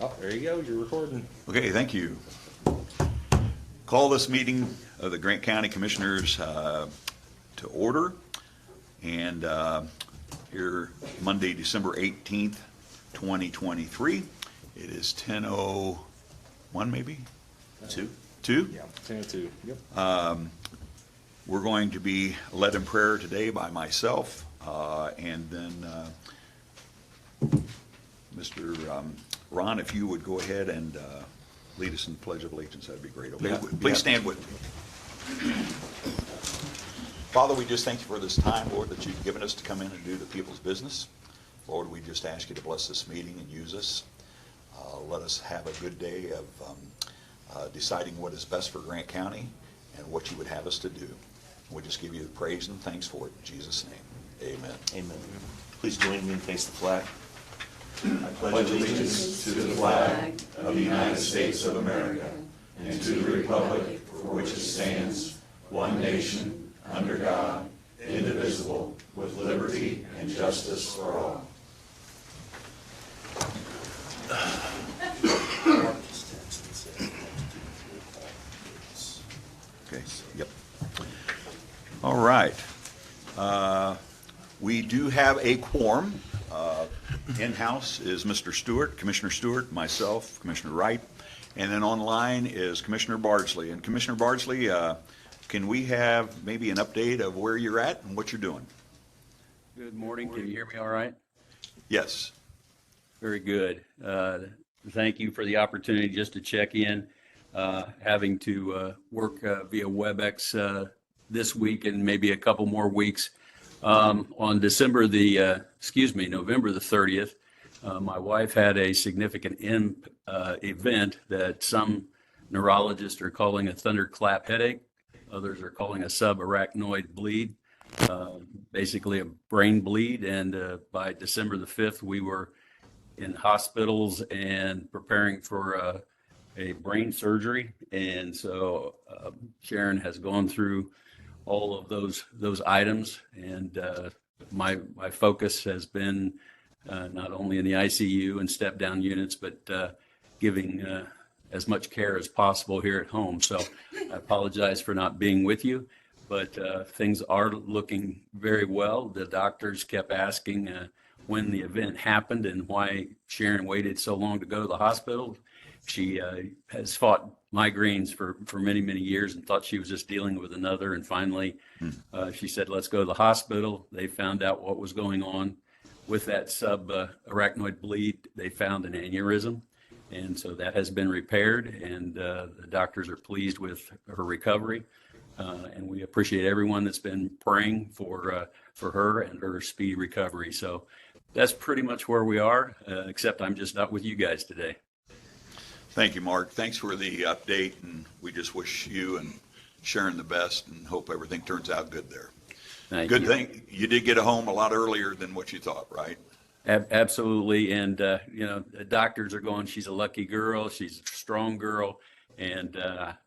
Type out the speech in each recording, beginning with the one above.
Oh, there you go. You're recording. Okay, thank you. Call this meeting of the Grant County Commissioners to order. And here, Monday, December 18th, 2023. It is 10:01 maybe? Two. Two? Yeah, 10:02. Yep. We're going to be led in prayer today by myself, and then Mr. Ron, if you would go ahead and lead us in the Pledge of Allegiance, that'd be great. Okay, please stand with me. Father, we just thank you for this time, Lord, that you've given us to come in and do the people's business. Lord, we just ask you to bless this meeting and use us. Let us have a good day of deciding what is best for Grant County and what you would have us to do. We just give you the praise and thanks for it. In Jesus' name, amen. Amen. Please join me and face the flag. I pledge allegiance to the flag of the United States of America and to the republic for which it stands, one nation, under God, indivisible, with liberty and justice for all. Okay, yep. All right. We do have a quorum. In-house is Mr. Stewart, Commissioner Stewart, myself, Commissioner Wright, and then online is Commissioner Bardsley. And Commissioner Bardsley, can we have maybe an update of where you're at and what you're doing? Good morning. Can you hear me all right? Yes. Very good. Thank you for the opportunity just to check in. Having to work via WebEx this week and maybe a couple more weeks. On November the 30th, my wife had a significant event that some neurologists are calling a thunderclap headache. Others are calling a subarachnoid bleed, basically a brain bleed. And by December the 5th, we were in hospitals and preparing for a brain surgery. And so Sharon has gone through all of those items, and my focus has been not only in the ICU and step down units, but giving as much care as possible here at home. So I apologize for not being with you, but things are looking very well. The doctors kept asking when the event happened and why Sharon waited so long to go to the hospital. She has fought migraines for many, many years and thought she was just dealing with another. And finally, she said, let's go to the hospital. They found out what was going on with that subarachnoid bleed. They found an aneurysm. And so that has been repaired, and the doctors are pleased with her recovery. And we appreciate everyone that's been praying for her and her speedy recovery. So that's pretty much where we are, except I'm just not with you guys today. Thank you, Mark. Thanks for the update, and we just wish you and Sharon the best and hope everything turns out good there. Thank Good you. thing you did get home a lot earlier than what you thought, right? Absolutely. And, the doctors are going, she's a lucky girl, she's a strong girl. And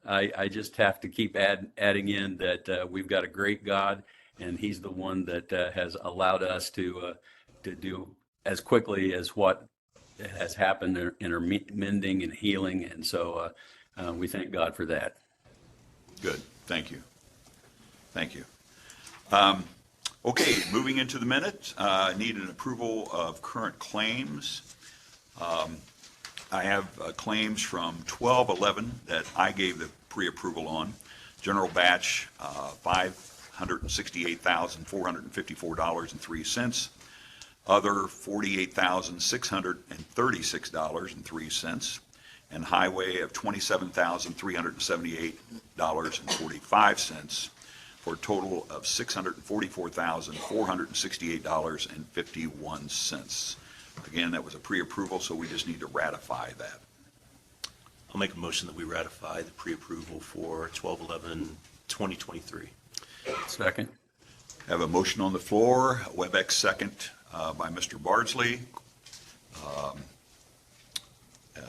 I just have to keep adding in that we've got a great God, and he's the one that has allowed us to do as quickly as what has happened in her mending and healing. And so we thank God for that. Good. Thank you. Thank you. Okay, moving into the minutes, need an approval of current claims. I have claims from 12/11 that I gave the pre-approval on. General batch, $568,454.03. Other, $48,636.03. And highway of $27,378.45. For a total of $644,468.51. Again, that was a pre-approval, so we just need to ratify that. I'll make a motion that we ratify the pre-approval for 12/11/2023. Second. Have a motion on the floor, WebEx second by Mr. Bardsley.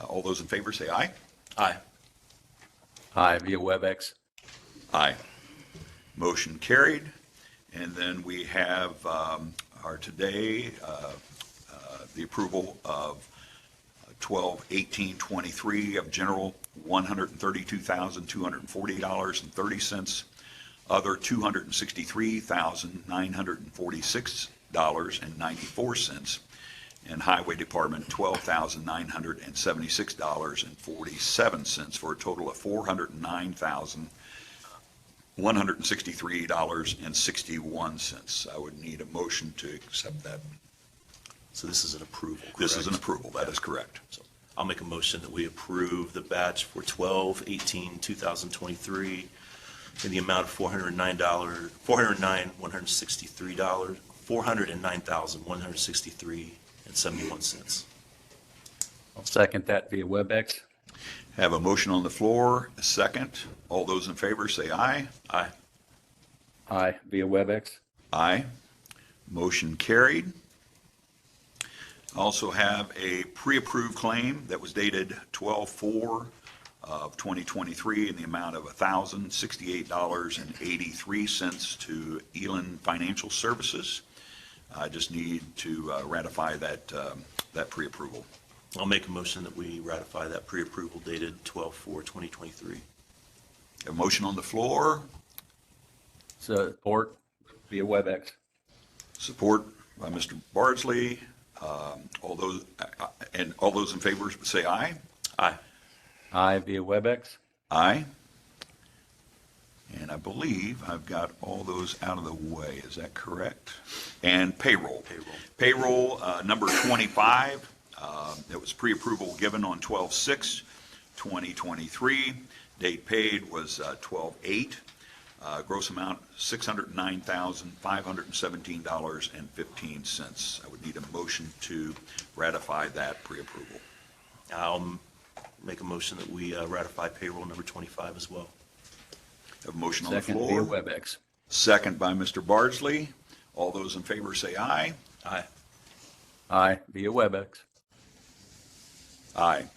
All those in favor say aye. Aye. Aye, via WebEx. Aye. Motion carried. And then we have our today the approval of 12/18/23 of general, $132,240.30. Other, $263,946.94. And Highway Department, $12,976.47, for a total of $409,163.61. I would need a motion to accept that. So this is an approval, correct? This is an approval, that is correct. So I'll make a motion that we approve the batch for 12/18/2023 in the amount of $409,163.71. I'll second that via WebEx. Have a motion on the floor, a second. All those in favor say aye. Aye. Aye, via WebEx. Aye. Motion carried. Also have a pre-approved claim that was dated 12/4 of 2023 in the amount of $1,068.83 to Elin Financial Services. I just need to ratify that pre-approval. I'll make a motion that we ratify that pre-approval dated 12/4/2023. A motion on the floor, Support via WebEx. support by Mr. Bardsley. All those in favor say aye. Aye. Aye, via WebEx. Aye. And I believe I've got all those out of the way. Is that correct? And payroll. Payroll number 25. It was pre-approval given on 12/6/2023. Date paid was 12/8. Gross amount $609,517.15. I would need a motion to ratify that pre-approval. I'll make a motion that we ratify payroll number 25 as well. Have a motion on the Second via floor. WebEx. Second by Mr. Bardsley. All those in favor say aye. Aye. Aye, via WebEx. Aye.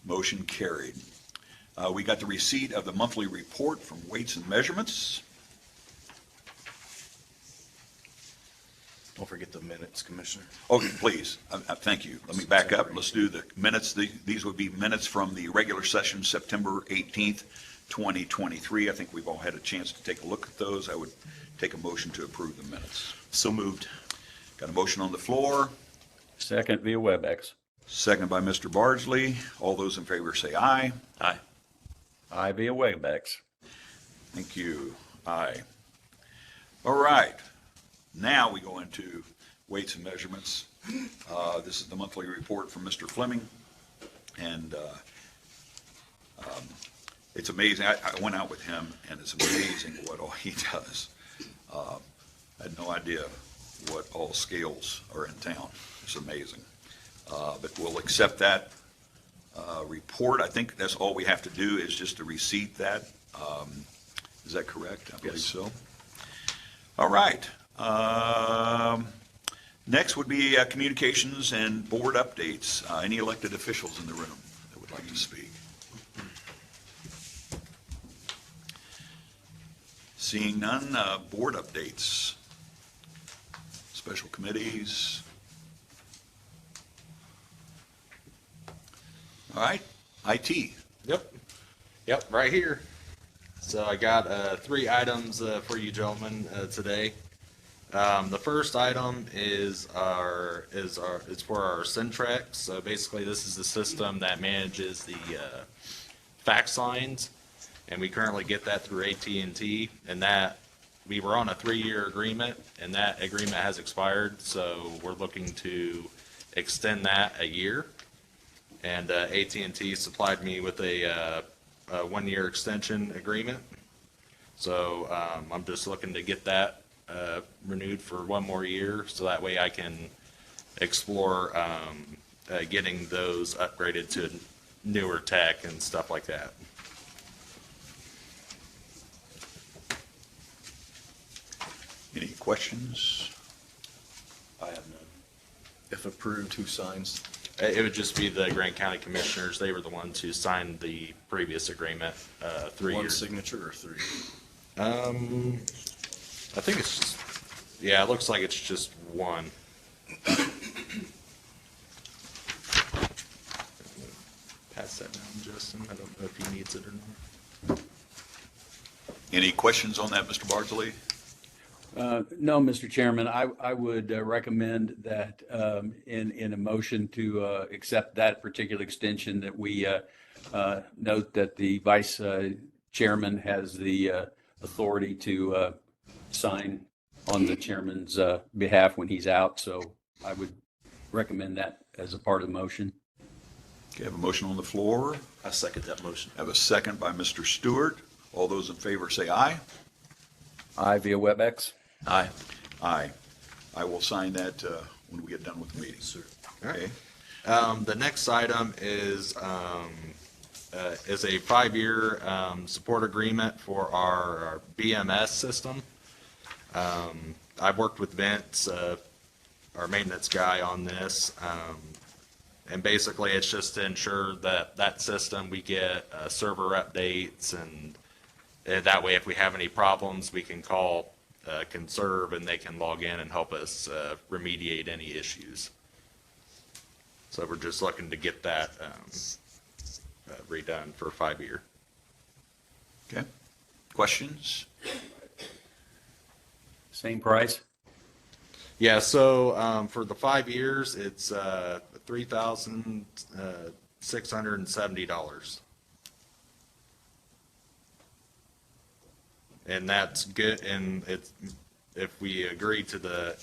Motion carried. We got the receipt of the monthly report from Weights and Measurements. Don't forget the minutes, Commissioner. Okay, please. Thank you. Let me back up. Let's do the minutes. These would be minutes from the regular session, September 18th, 2023. I think we've all had a chance to take a look at those. I would take a motion to approve the minutes. So moved. Got a motion on the floor. Second via WebEx. Second by Mr. Bardsley. All those in favor say aye. Aye. Aye, via WebEx. Thank you. Aye. All right. Now we go into Weights and Measurements. This is the monthly report from Mr. Fleming. And it's amazing. I went out with him, and it's amazing what all he does. I had no idea what all scales are in town. It's amazing. But we'll accept that report. I think that's all we have to do is just to receipt that. Is that correct? I believe Yes. so. All right. Next would be communications and board updates. Any elected officials in the room that would like to speak? Seeing none, board updates, special committees. All right, IT. Yep, right here. So I got 3 items for you gentlemen today. The first item is for our Centrex. So basically, this is the system that manages the fax lines, and we currently get that through AT&T. And that we were on a 3-year agreement, and that agreement has expired. So we're looking to extend that a year. And AT&T supplied me with a 1-year extension agreement. So I'm just looking to get that renewed for 1 more year, so that way I can explore getting those upgraded to newer tech and stuff like that. Any questions? I have none. If approved, who signs? It would just be the Grant County Commissioners. They were the ones who signed the previous agreement 3 One years. signature or 3? I think it's just, yeah, it looks like it's just one. pass that down, Justin. I don't know if he needs it or not. Any questions on that, Mr. Bardsley? No, Mr. Chairman, I would recommend that in a motion to accept that particular extension, that we note that the vice chairman has the authority to sign on the chairman's behalf when he's out. So I would recommend that as a part of the motion. Okay, I have a motion on the floor. I second that motion. I have a second by Mr. Stewart. All those in favor say aye. Aye via WebEx. Aye. Aye. I will sign that when we get done with the meeting. Sir. Okay? The next item is a 5-year support agreement for our BMS system. I've worked with Vince, our maintenance guy, on this. And basically, it's just to ensure that that system, we get server updates, and that way, if we have any problems, we can call Conserve, and they can log in and help us remediate any issues. So we're just looking to get that redone for 5-year. Okay. Questions? Same price. Yeah, so for the 5 years, it's $3,670. And that's good, and it's, if we agree to the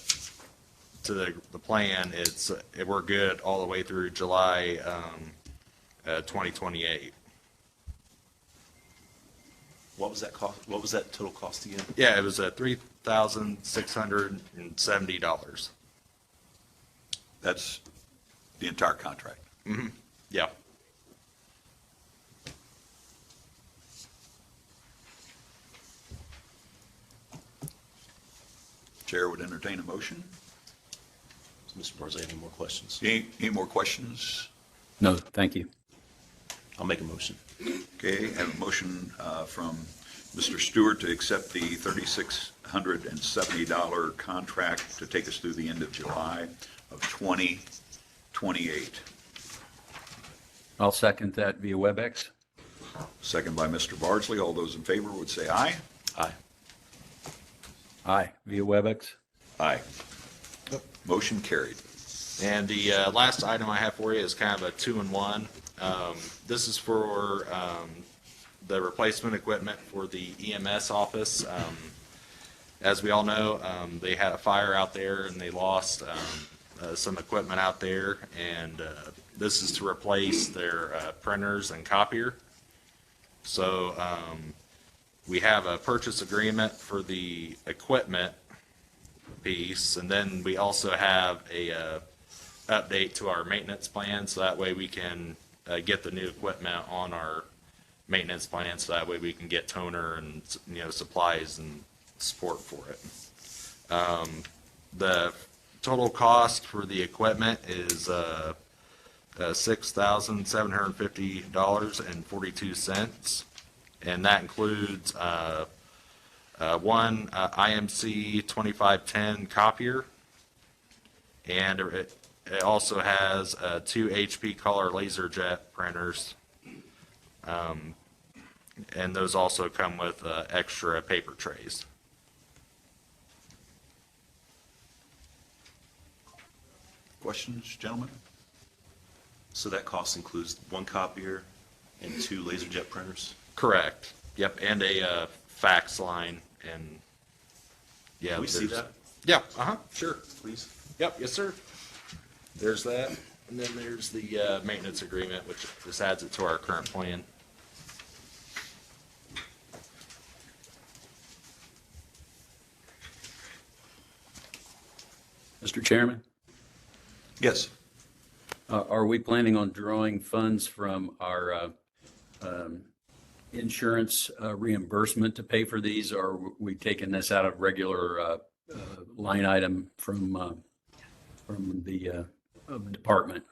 plan, we're good all the way through July 2028. What was that cost? What was that total cost again? Yeah, it was $3,670. That's the entire contract. Yeah. Chair would entertain a motion. Does Mr. Barzay have any more questions? Any more questions? No, thank you. I'll make a motion. Okay, I have a motion from Mr. Stewart to accept the $3,670 contract to take us through the end of July of 2028. I'll second that via WebEx. Second by Mr. Bardsley. All those in favor would say aye. Aye. Aye via WebEx. Aye. Motion carried. And the last item I have for you is kind of a 2-in-1. This is for the replacement equipment for the EMS office. As we all know, they had a fire out there and they lost some equipment out there. And this is to replace their printers and copier. So we have a purchase agreement for the equipment piece, and then we also have a update to our maintenance plan, so that way we can get the new equipment on our maintenance plan, so that way we can get toner and supplies and support for it. The total cost for the equipment is $6,750.42, and that includes one IMC 2510 copier, and it also has 2 HP color LaserJet printers, and those also come with extra paper trays. Questions, gentlemen? So that cost includes 1 copier and 2 LaserJet printers? Correct. Yep, and a fax line, and yeah. Can we see there's- that, Yeah, sure. please? Yep, yes, sir. There's that, and then there's the maintenance agreement, which just adds it to our current plan. Mr. Chairman, Yes. are we planning on drawing funds from our insurance reimbursement to pay for these, or are we taking this out of regular line item from the department?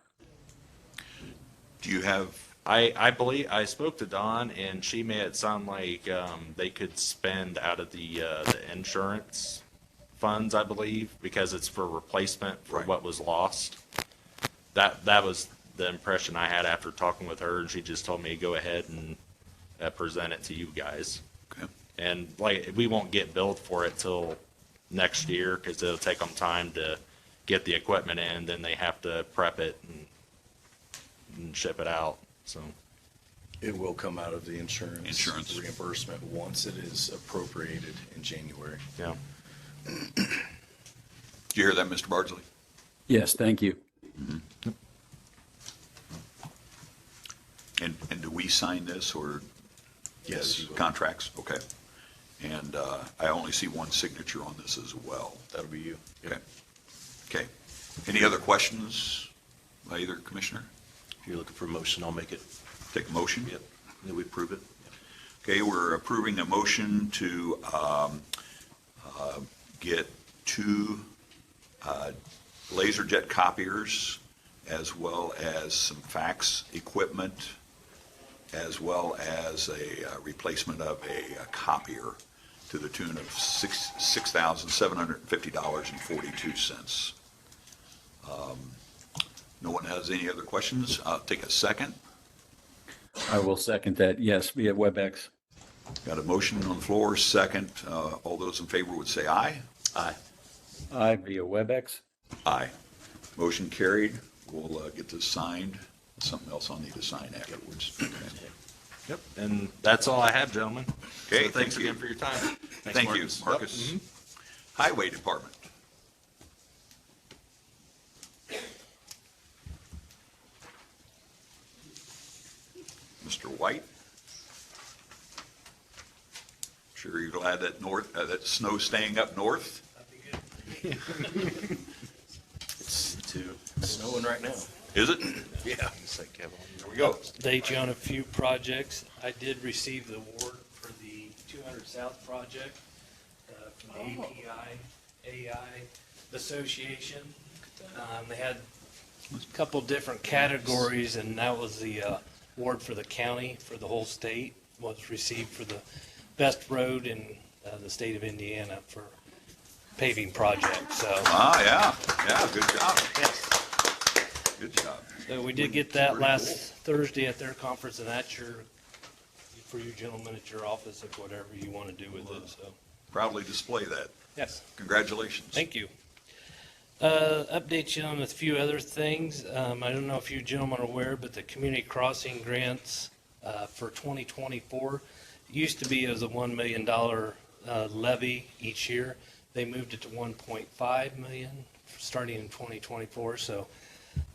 Do you have, I believe, I spoke to Dawn, and she made it sound like they could spend out of the insurance funds, I believe, because it's for replacement for Right. what was lost. That was the impression I had after talking with her, and she just told me to go ahead and present it to you guys. Okay. And like, we won't get billed for it till next year because it'll take them time to get the equipment in, then they have to prep it and ship it out, so. It will come out of the insurance Insurance. reimbursement once it is appropriated in January. Yeah. Did you hear that, Mr. Bardsley? Yes, thank you. And do we sign this or? Yes, you will. Contracts, okay. And I only see one signature on this as well. That'll be you. Okay. Okay. Any other questions by either commissioner? If you're looking for a motion, I'll make it. Take a motion? Yep. That we approve it. Okay, we're approving a motion to get two LaserJet copiers, as well as some fax equipment, as well as a replacement of a copier to the tune of $6,750.42. No one has any other questions? I'll take a second. I will second that, yes, via WebEx. Got a motion on the floor, second. All those in favor would say aye. Aye. Aye, via WebEx. Aye. Motion carried. We'll get this signed. Something else I'll need to sign afterwards. Okay. Yep. And that's all I have, gentlemen. Okay, So thanks thank you. again for your time. Thank you, Marcus. Highway Department. Mr. White? Sure you're glad that that snow's staying up north? It's snowing right now. Is it? Yeah. Here we go. Update you on a few projects. I did receive the award for the 200 South project from the AI Association. They had a couple different categories, and that was the award for the county, for the whole state, was received for the best road in the state of Indiana for paving project, so. Yeah, good job. Yes. Good job. So we did get that last Thursday at their conference, and that's for you gentlemen at your office, of whatever you want to do with it, so. Proudly display that. Yes, Congratulations. thank you. Update you on a few other things. I don't know if you gentlemen are aware, but the community crossing grants for 2024 used to be as a $1 million levy each year. They moved it to 1.5 million starting in 2024, so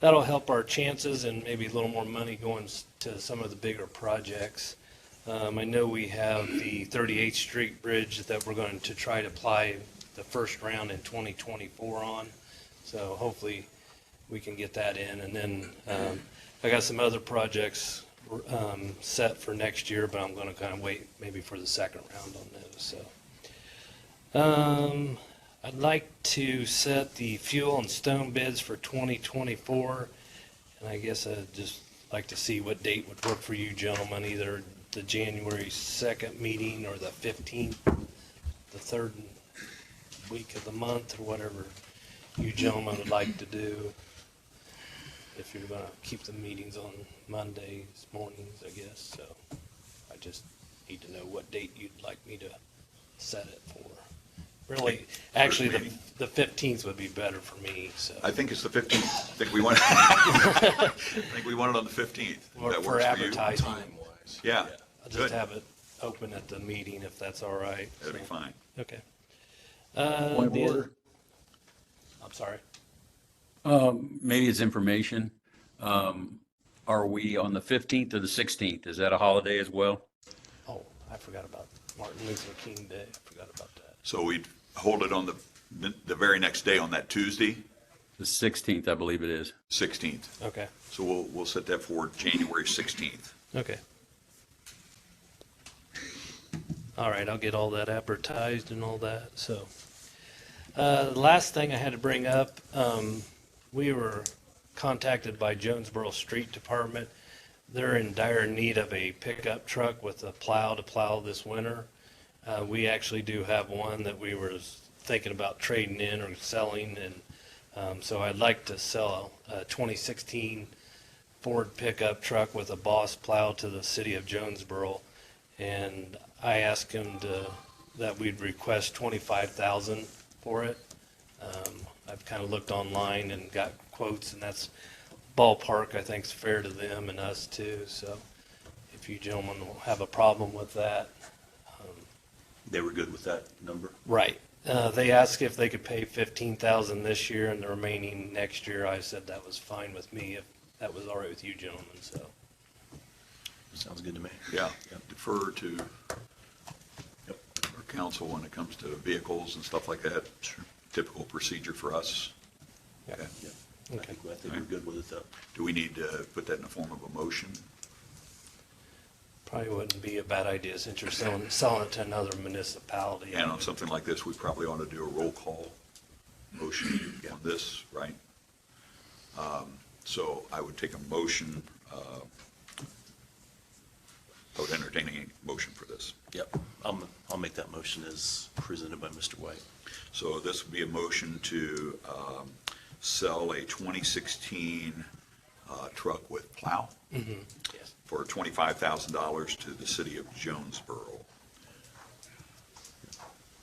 that'll help our chances and maybe a little more money going to some of the bigger projects. I know we have the 38th Street Bridge that we're going to try to apply the first round in 2024 on, so hopefully we can get that in. And then I got some other projects set for next year, but I'm going to kind of wait maybe for the second round on those, so. I'd like to set the fuel and stone bids for 2024, and I guess I'd just like to see what date would work for you gentlemen, either the January 2nd meeting or the 15th, the third week of the month, or whatever you gentlemen would like to do. If you're going to keep the meetings on Mondays mornings, I guess, so I just need to know what date you'd like me to set it for. Really, actually, the 15th would be better for me, so. I think it's the 15th. I think we want it on the 15th. Or That for works for you? advertising. Time-wise. Yeah, I'll good. just have it open at the meeting if that's all right. That'd be so. fine. Okay. Point of the other- order. I'm sorry. Maybe it's information. Are we on the 15th or the 16th? Is that a holiday as well? Oh, I forgot about Martin Luther King Day. I forgot about that. So we'd hold it on the very next day on that Tuesday, The 16th, I believe it is. 16th. Okay. So we'll set that for January 16th. Okay. All right, I'll get all that advertised and all that, so. The last thing I had to bring up, we were contacted by Jonesboro Street Department. They're in dire need of a pickup truck with a plow to plow this winter. We actually do have one that we were thinking about trading in or selling, and so I'd like to sell a 2016 Ford pickup truck with a Boss plow to the city of Jonesboro. And I asked him that we'd request 25,000 for it. I've kind of looked online and got quotes, and that's ballpark, I think, is fair to them and us too. So if you gentlemen will have a problem with that. They were good with that number? Right. They asked if they could pay 15,000 this year and the remaining next year. I said that was fine with me, if that was all right with you gentlemen, so. Sounds good to me. Yeah, defer to our council when it comes to vehicles and stuff like that. Sure. Typical procedure for us. Okay. I think we're good with it, though. Do we need to put that in the form of a motion? Probably wouldn't be a bad idea since you're selling it to another municipality. And on something like this, we probably ought to do a roll call motion on this, right? So I would take a motion, I would entertain a motion for this. Yep. I'll make that motion as presented by Mr. White. So this would be a motion to sell a 2016 truck with plow Yes. for $25,000 to the city of Jonesboro.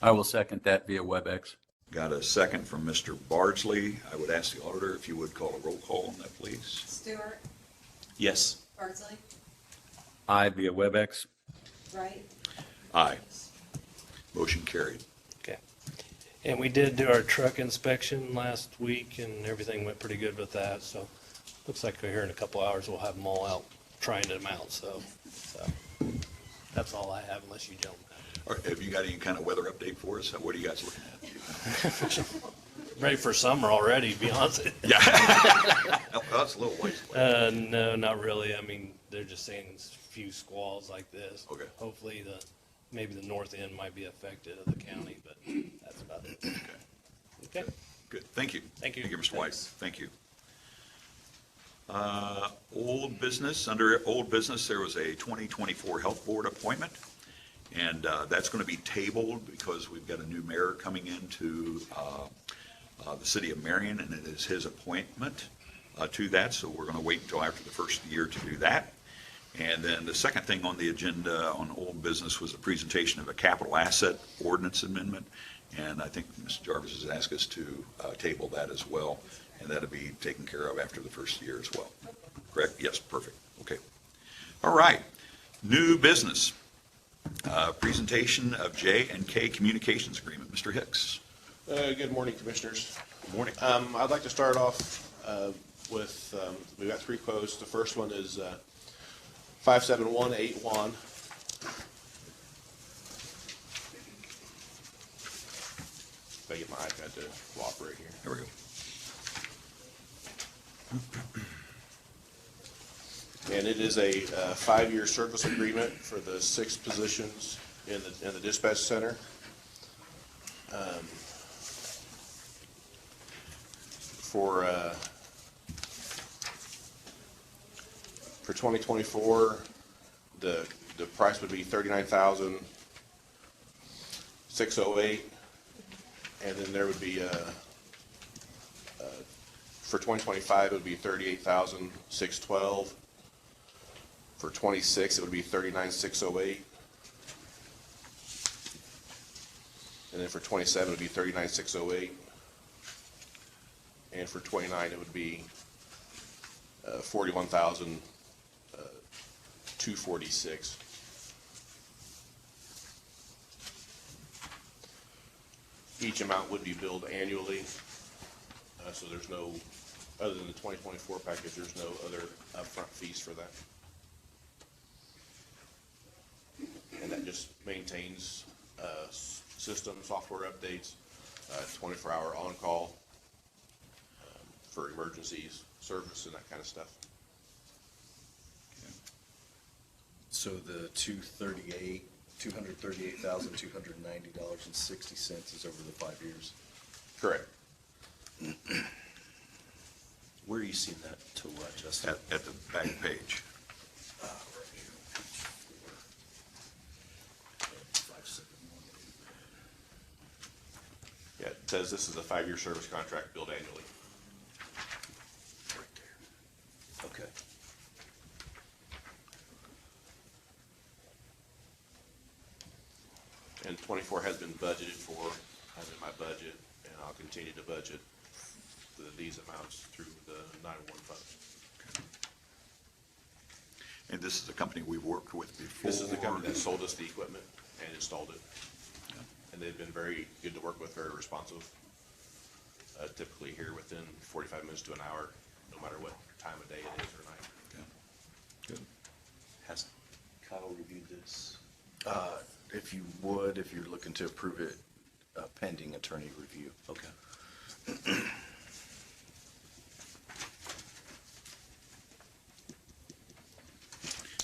I will second that via WebEx. Got a second from Mr. Bardsley. I would ask the auditor if you would call a roll call on that, please. Stewart, Yes. Bardsley, I via WebEx. Wright, Aye. Motion carried. Okay. And we did do our truck inspection last week and everything went pretty good with that, so looks like here in a couple hours we'll have them all out, trying them out, so that's all I have unless you gentlemen have. All right, have you got any kind of weather update for us? What are you guys looking at? Ready for summer already, to be honest. Yeah. No, that's a little late. No, not really. I mean, they're just saying it's a few squalls like this. Okay. Hopefully maybe the north end might be affected of the county, but that's about it. Okay. Good, thank you. Thank you. Thank you, Mr. White. Thanks. Thank you. Old business, under old business, there was a 2024 Health Board appointment, and that's going to be tabled because we've got a new mayor coming into the city of Marion, and it is his appointment to that, so we're going to wait until after the first year to do that. And then the second thing on the agenda on old business was a presentation of a capital asset ordinance amendment, and I think Mr. Jarvis has asked us to table that as well, and that'll be taken care of after the first year as well. Correct? Yes, perfect. Okay. All right. New business. Presentation of J&K Communications Agreement. Mr. Hicks. Good morning, Commissioners. Good morning. I'd like to start off with, we've got three quotes. The first one is 57181. If I get my iPad to cooperate here. There we go. And it is a 5-year service agreement for the 6 positions in the dispatch center. For 2024, the price would be $39,608, and then there would be for 2025 it would be $38,612. For 26 it would be $39,608, and then for 27 it would be $39,608, and for 29 it would be $41,246. Each amount would be billed annually, so there's no, other than the 2024 package, there's no other upfront fees for that. And that just maintains system, software updates, 24-hour on-call for emergencies, service, and that kind of stuff. So the $238,290.60 is over the 5 years. Correct. Where are you seeing that total at, Justin? At the back page. Yeah, it says this is a 5-year service contract billed annually. Okay. And 24 has been budgeted for, I'm in my budget, and I'll continue to budget these amounts through the 911 fund. And this is a company we've worked with before? This is the company that sold us the equipment and installed it. And they've been very good to work with, very responsive. Typically here within 45 minutes to an hour, no matter what time of day it is or night. Okay. Good. Has Kyle reviewed this? If you would, if you're looking to approve it, pending attorney review. Okay.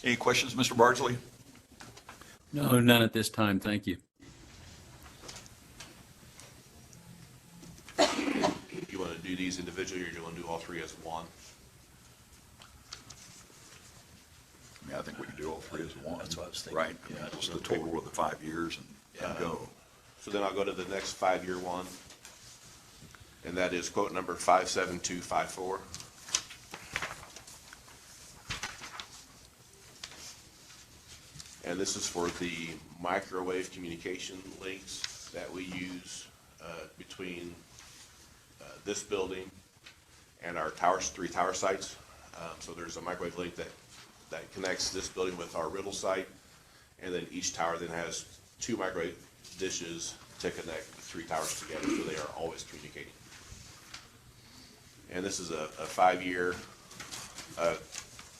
Any questions, Mr. Bardsley? No, none at this time. Thank you. You want to do these individually, or you want to do all three as one? I mean, I think we can do all three as one. That's what I was thinking. Right? I mean, Yeah, just the total of the 5 years and go. So then I'll go to the next 5-year one, and that is quote number 57254. And this is for the microwave communication links that we use between this building and our towers, 3 tower sites. So there's a microwave link that connects this building with our Riddle site, and then each tower then has 2 microwave dishes to connect the 3 towers together, so they are always communicating. And this is a 5-year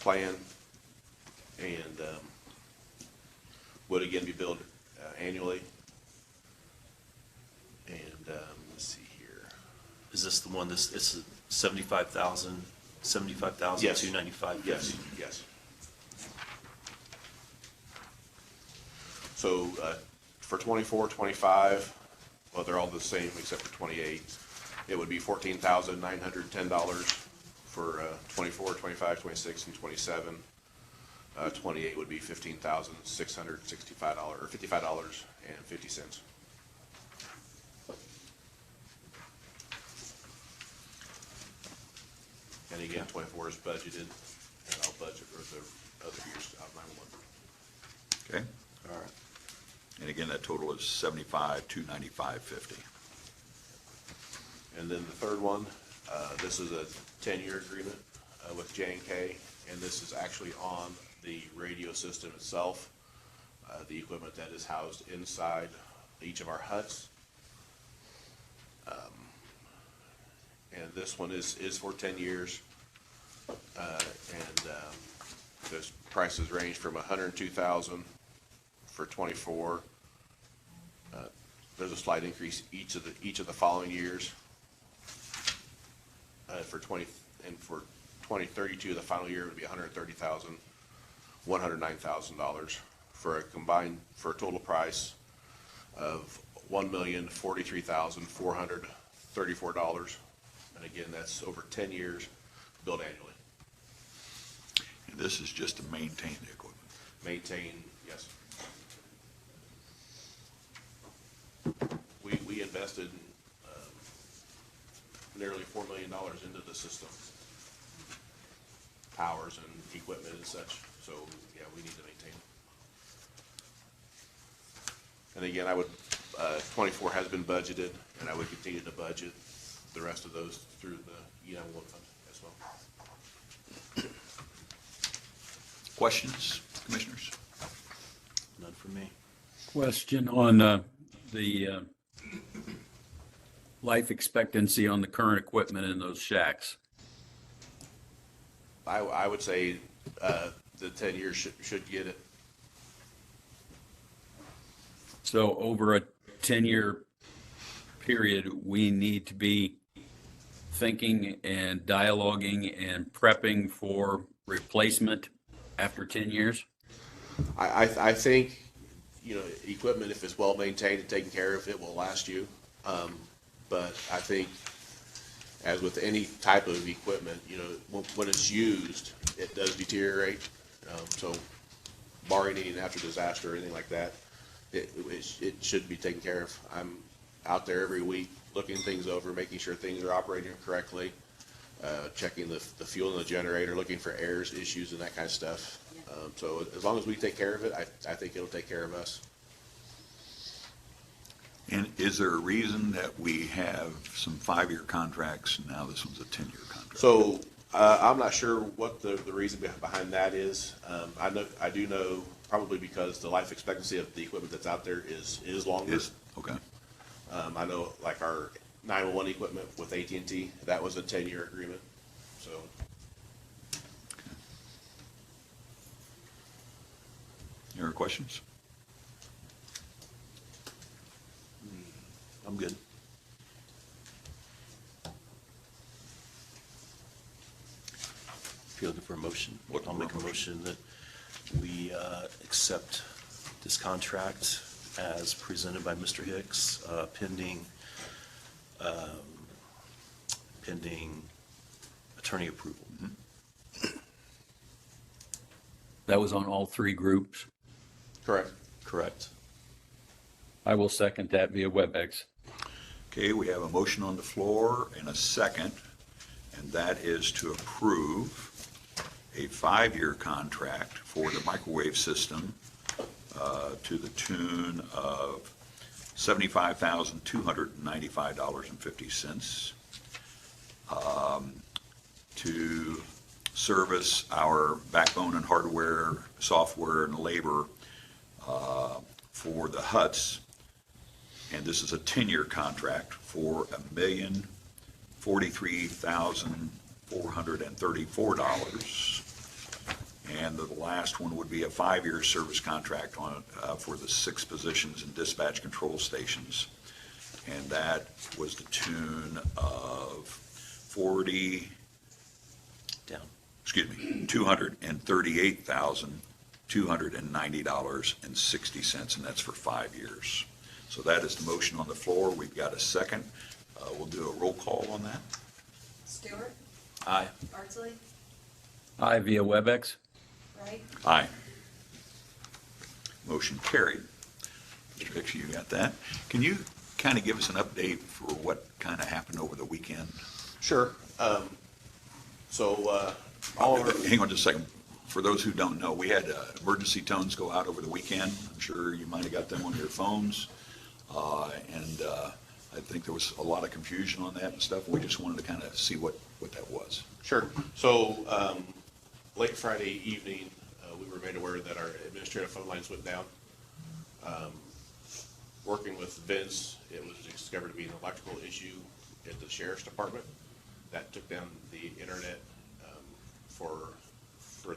plan, and would again be billed annually. And let's see here. Is this the one, this is 75,000, Yes. 295? Yes, yes. So for 24, 25, well, they're all the same except for 28. It would be $14,910 for 24, 25, 26, and 27. 28 would be $15,665 or $55.50. And again, 24 is budgeted, and I'll budget for the other years out of 911. Okay? All right. And again, that total is 75, 295.50. And then the third one, this is a 10-year agreement with J&K, and this is actually on the radio system itself, the equipment that is housed inside each of our huts. And this one is for 10 years. Those prices range from $102,000 for 24. There's a slight increase each of the following years. For 2032, the final year would be $109,000 for a total price of $1,043,434. And again, that's over 10 years, billed annually. And this is just to maintain the equipment. Maintain, yes. We invested nearly $4 million into the system, powers and equipment and such. So yeah, we need to maintain it. And again, 24 has been budgeted, and I would continue to budget the rest of those through the E911 fund as well. Questions, commissioners? None from me. Question on the life expectancy on the current equipment in those shacks. I would say the 10 years should get it. So over a 10-year period, we need to be thinking and dialoguing and prepping for replacement after 10 years? I think, equipment, if it's well maintained and taken care of, it will last you. But I think, as with any type of equipment, when it's used, it does deteriorate. So barring any natural disaster or anything like that, it should be taken care of. I'm out there every week looking things over, making sure things are operating correctly, checking the fuel in the generator, looking for errors, issues, and that kind of stuff. So as long as we take care of it, I think it'll take care of us. And is there a reason that we have some 5-year contracts and now this one's a 10-year contract? So, I'm not sure what the reason behind that is. I do know, probably because the life expectancy of the equipment that's out there is longer. Okay. I know like our 911 equipment with AT&T, that was a 10-year agreement, so. Any other questions? I'm good. If you're looking for a motion, Looking I'll for a make a motion. motion that we accept this contract as presented by Mr. Hicks, pending attorney approval. That was on all 3 groups. Correct. Correct. I will second that via WebEx. Okay, we have a motion on the floor and a second, and that is to approve a 5-year contract for the microwave system to the tune of $75,295.50 to service our backbone and hardware, software, and labor for the huts. And this is a 10-year contract for $1,043,434. And the last one would be a 5-year service contract on, for the 6 positions in dispatch control stations. And that was the tune of $238,290.60, and that's for 5 years. So that is the motion on the floor. We've got a second. We'll do a roll call on that. Stewart, Aye. Ardsley, Aye via WebEx. Wright, Aye. Motion carried. Mr. Hicks, you got that. Can you kind of give us an update for what kind of happened over the weekend? Sure. All of our, Hang on just a second. For those who don't know, we had emergency tones go out over the weekend. I'm sure you might have got them on your phones. I think there was a lot of confusion on that and stuff. We just wanted to kind of see what that was. sure. So, late Friday evening, we were made aware that our administrative phone lines went down. Working with Vince, it was discovered to be an electrical issue at the sheriff's department that took down the internet for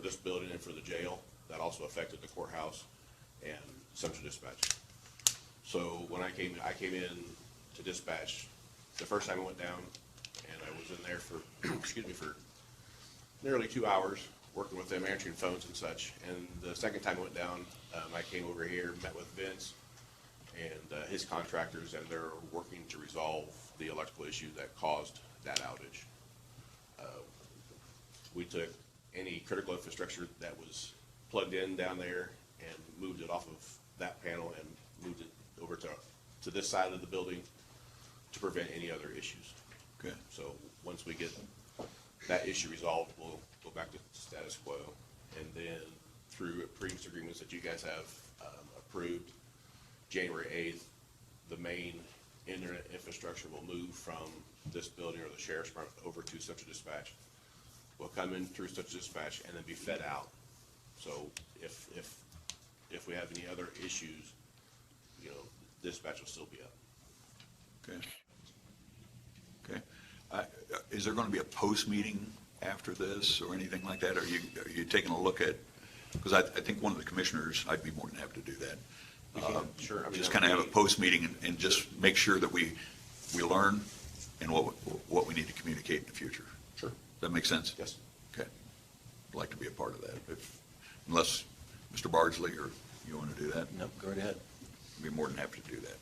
this building and for the jail. That also affected the courthouse and central dispatch. So when I came in to dispatch, the first time it went down, and I was in there for, for nearly 2 hours, working with them, answering phones and such. And the second time it went down, I came over here, met with Vince and his contractors, and they're working to resolve the electrical issue that caused that outage. We took any critical infrastructure that was plugged in down there and moved it off of that panel and moved it over to this side of the building to prevent any other issues. Okay. So once we get that issue resolved, we'll go back to status quo. And then through previous agreements that you guys have approved, January 8th, the main internet infrastructure will move from this building or the sheriff's department over to central dispatch. Will come in through central dispatch and then be fed out. So if we have any other issues, dispatch will still be up. Okay. Okay. Is there going to be a post-meeting after this or anything like that? Are you taking a look at, because I think one of the commissioners, I'd be more than happy to do that. We can, sure. I mean, Just that kind of would have a be- post-meeting and just make sure that we learn and what we need to communicate in the future. Sure. Does that make sense? Yes. Okay. I'd like to be a part of that, unless Mr. Bardsley or you want to do that. Nope, go right ahead. I'd be more than happy to do that.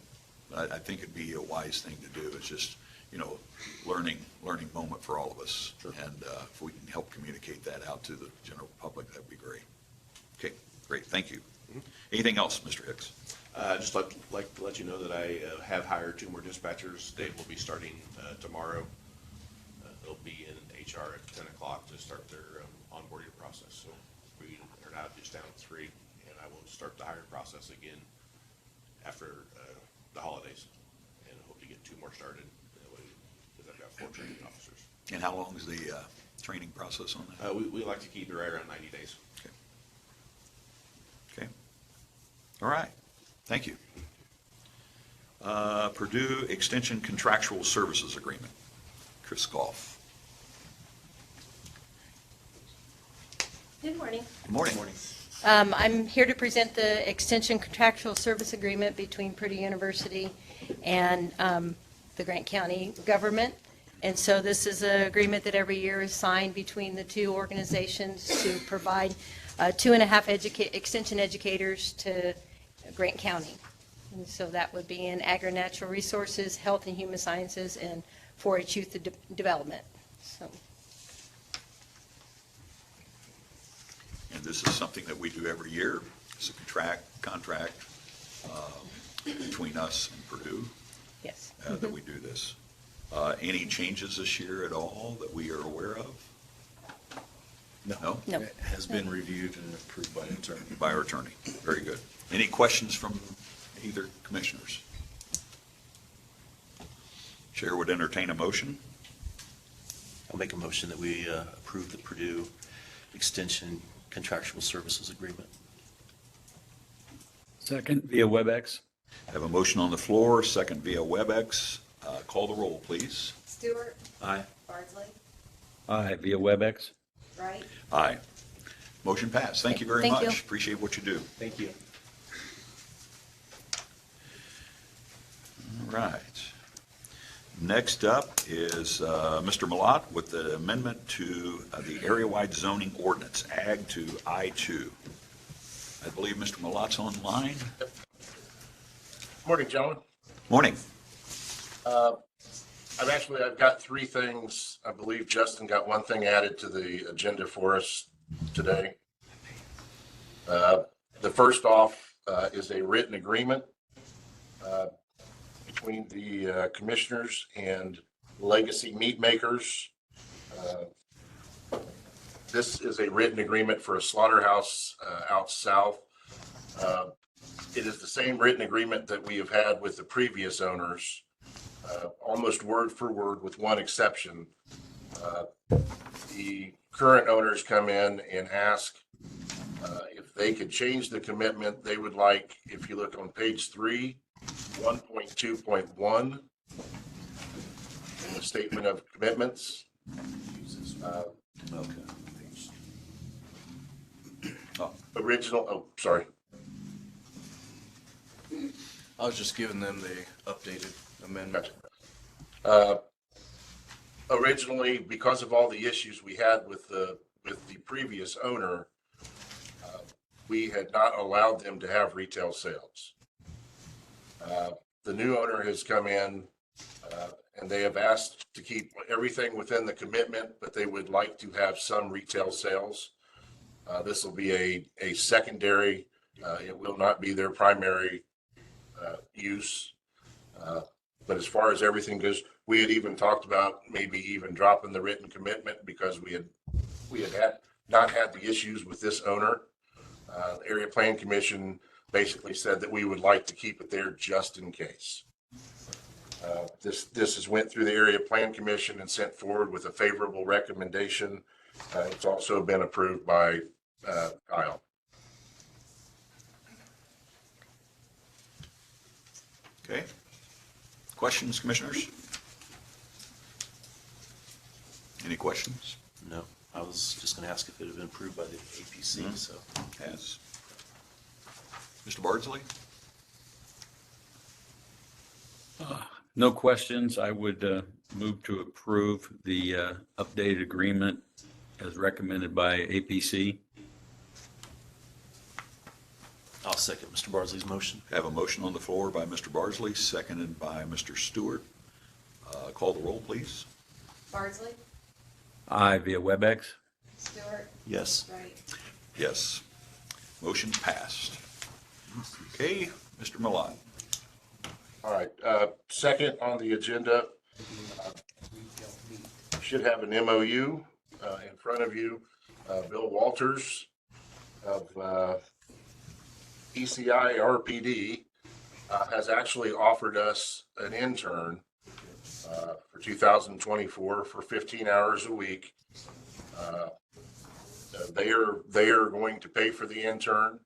But I think it'd be a wise thing to do. It's just, learning moment for all of us. Sure. And if we can help communicate that out to the general public, that'd be great. Okay, great, thank you. Anything else, Mr. Hicks? Just like to let you know that I have hired 2 more dispatchers. They will be starting tomorrow. They'll be in HR at 10 o'clock to start their onboarding process. So we are now just down 3, and I will start the hiring process again after the holidays, and hope to get 2 more started, that way, because I've got 4 training officers. And how long is the training process on that? We like to keep it right around 90 days. Okay. All right. Thank you. Purdue Extension Contractual Services Agreement. Chris Goff. Good morning. Good morning. I'm here to present the extension contractual service agreement between Purdue University and the Grant County government. And so this is an agreement that every year is signed between the two organizations to provide 2.5 extension educators to Grant County. And so that would be in agri-natural resources, health and human sciences, and 4-H youth development. So. And this is something that we do every year. It's a contract between us and Purdue Yes. that we do this. Any changes this year at all that we are aware of? No? No. It has been reviewed and approved by an attorney. By our attorney. Very good. Any questions from either commissioners? Chair would entertain a motion. I'll make a motion that we approve the Purdue Extension Contractual Services Agreement. Second via WebEx. Have a motion on the floor, second via WebEx. Call the roll, please. Stewart, Aye. Bardsley, Aye, via WebEx. Wright, Aye. Motion passed. Thank you very Thank much. you. Appreciate what you do. Thank you. All right. Next up is Mr. Malat with the amendment to the area-wide zoning ordinance, Ag to I-2. I believe Mr. Malat's online. Morning, gentlemen. Morning. I've got 3 things. I believe Justin got 1 thing added to the agenda for us today. The first off is a written agreement between the commissioners and Legacy Meat Makers. This is a written agreement for a slaughterhouse out south. It is the same written agreement that we have had with the previous owners, almost word for word with one exception. The current owners come in and ask if they could change the commitment. They would like, if you look on page 3, 1.2.1 in the statement of commitments. Sorry. I was just giving them the updated amendment. Originally, because of all the issues we had with the previous owner, we had not allowed them to have retail sales. The new owner has come in and they have asked to keep everything within the commitment, but they would like to have some retail sales. This will be a secondary. It will not be their primary use. But as far as everything goes, we had even talked about maybe even dropping the written commitment because we had not had the issues with this owner. The Area Plan Commission basically said that we would like to keep it there just in case. This has went through the Area Plan Commission and sent forward with a favorable recommendation. It's also been approved by Kyle. Okay. Questions, commissioners? Any questions? No, I was just going to ask if it had been approved by the APC, so. Has. Mr. Bardsley? No questions. I would move to approve the updated agreement as recommended by APC. I'll second Mr. Bardsley's motion. Have a motion on the floor by Mr. Bardsley, seconded by Mr. Stewart. Call the roll, please. Bardsley, Aye, via WebEx. Stewart, Yes. Wright. Yes. Motion passed. Okay, Mr. Milan. All right, second on the agenda, should have an MOU in front of you. Bill Walters of ECI RPD has actually offered us an intern for 2024 for 15 hours a week. They are going to pay for the intern.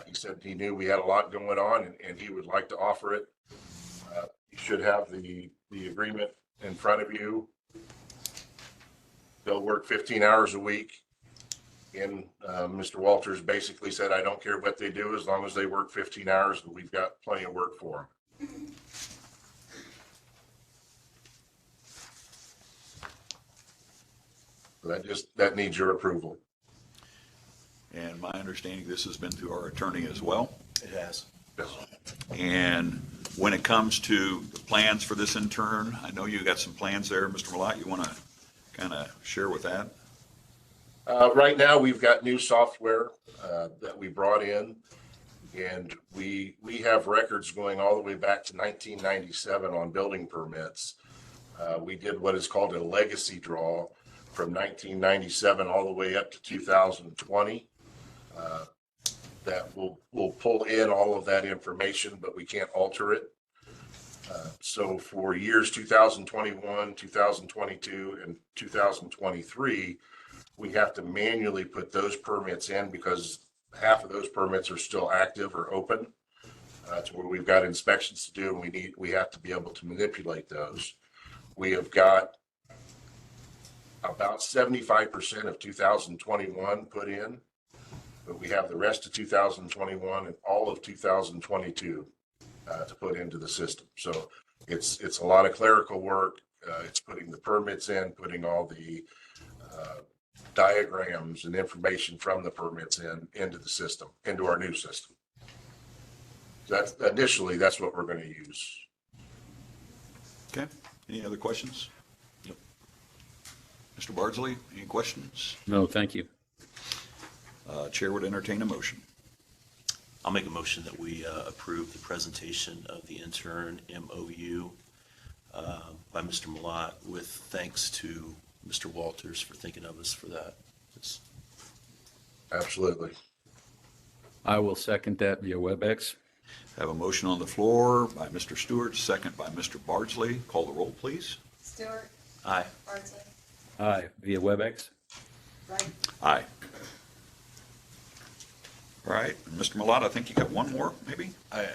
He said he knew we had a lot going on and he would like to offer it. You should have the agreement in front of you. They'll work 15 hours a week. And Mr. Walters basically said, I don't care what they do as long as they work 15 hours, and we've got plenty of work for them. That needs your approval. And my understanding, this has been through our attorney as well. It has. Yes. And when it comes to the plans for this intern, I know you got some plans there, Mr. Malat. You want to kind of share with that? Right now, we've got new software that we brought in, and we have records going all the way back to 1997 on building permits. We did what is called a legacy draw from 1997 all the way up to 2020. That will pull in all of that information, but we can't alter it. So for years 2021, 2022, and 2023, we have to manually put those permits in because half of those permits are still active or open. To where we've got inspections to do, and we have to be able to manipulate those. We have got about 75% of 2021 put in, but we have the rest of 2021 and all of 2022 to put into the system. So it's a lot of clerical work. It's putting the permits in, putting all the diagrams and information from the permits into the system, into our new system. That's initially, that's what we're going to use. Okay. Any other questions? Yep. Mr. Bardsley, any questions? No, thank you. Chair would entertain a motion. I'll make a motion that we approve the presentation of the intern MOU by Mr. Malat, with thanks to Mr. Walters for thinking of us for that. Absolutely. I will second that via WebEx. Have a motion on the floor by Mr. Stewart, second by Mr. Bardsley. Call the roll, please. Stewart. Aye. Bardsley. Aye, via WebEx. Wright. Aye. All right, Mr. Malat, I think you got one more, maybe? I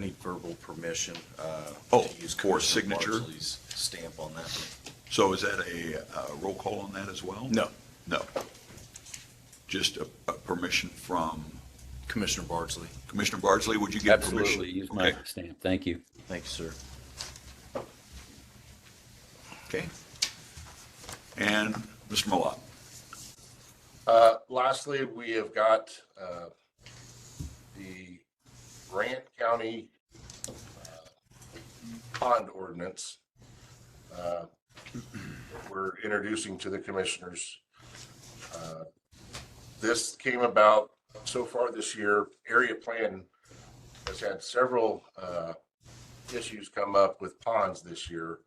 need verbal permission. Oh, to use for Commissioner signature? Bardsley's stamp on that. So is that a roll call on that as well? No, No. Just a permission from Commissioner Bardsley. Commissioner Bardsley, would you give permission? Absolutely, use my Okay. stamp. Thank you. Thank you, sir. Okay. And Mr. Malat? Lastly, we have got the Grant County pond ordinance we're introducing to the commissioners. This came about so far this year. Area Plan has had several issues come up with ponds this year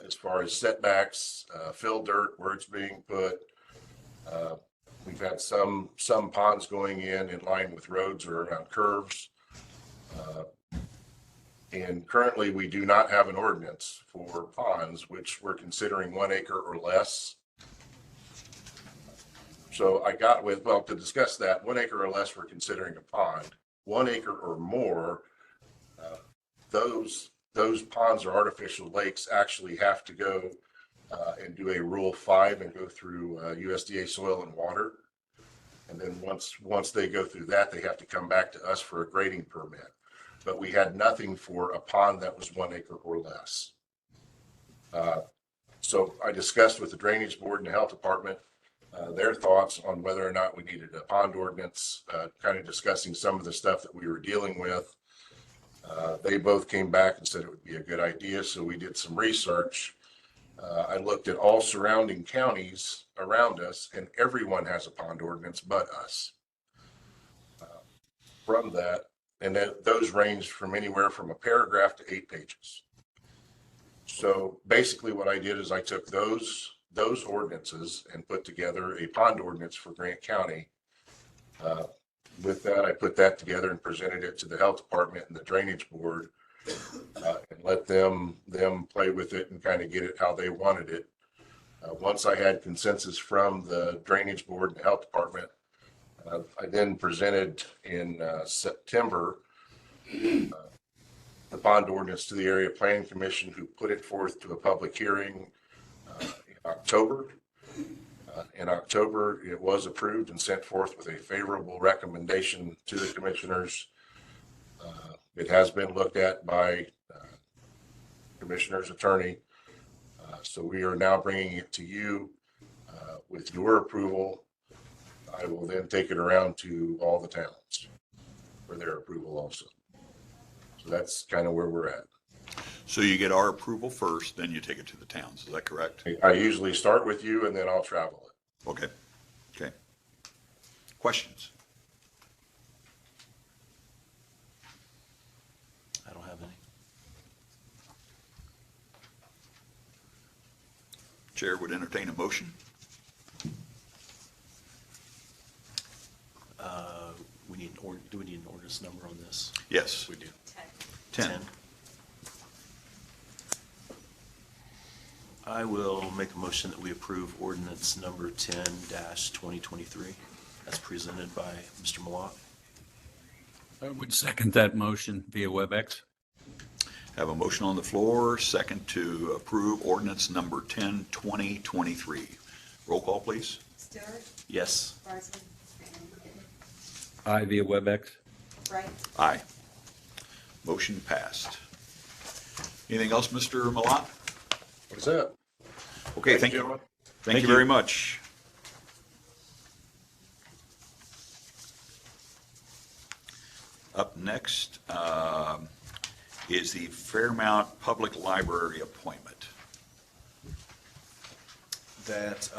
as far as setbacks, fill dirt, where it's being put. We've had some ponds going in line with roads or around curves. And currently, we do not have an ordinance for ponds, which we're considering 1 acre or less. So to discuss that, 1 acre or less, we're considering a pond. 1 acre or more, those ponds or artificial lakes actually have to go and do a Rule 5 and go through USDA Soil and Water. And then once they go through that, they have to come back to us for a grading permit. But we had nothing for a pond that was 1 acre or less. So I discussed with the Drainage Board and the Health Department their thoughts on whether or not we needed a pond ordinance, kind of discussing some of the stuff that we were dealing with. They both came back and said it would be a good idea, so we did some research. I looked at all surrounding counties around us, and everyone has a pond ordinance but us. From that, and then those range from anywhere from a paragraph to 8 pages. So basically what I did is I took those ordinances and put together a pond ordinance for Grant County with that, I put that together and presented it to the health department and the drainage board, and let them play with it and kind of get it how they wanted it. Once I had consensus from the drainage board and the health department, I then presented in September the bond ordinance to the area planning commission, who put it forth to a public hearing in October. In October, it was approved and sent forth with a favorable recommendation to the commissioners. It has been looked at by commissioner's attorney. So we are now bringing it to you with your approval. I will then take it around to all the towns for their approval also. So that's kind of where we're at. So you get our approval first, then you take it to the towns. Is that correct? I usually start with you and then I'll travel it. Okay. Okay. Questions? I don't have any. Chair would entertain a motion. Do we need an ordinance number on this? Yes. We do. 10. I will make a motion that we approve ordinance number 10-2023 as presented by Mr. Malott. I would second that motion via WebEx. Have a motion on the floor, second to approve ordinance number 10-2023. Roll call, please. Stewart, Yes. Bardsley, Aye via WebEx. Wright, Aye. Motion passed. Anything else, Mr. Malott? What is that? Okay, thank you. gentlemen. Thank you very much. Up next is the Fairmount Public Library appointment. That,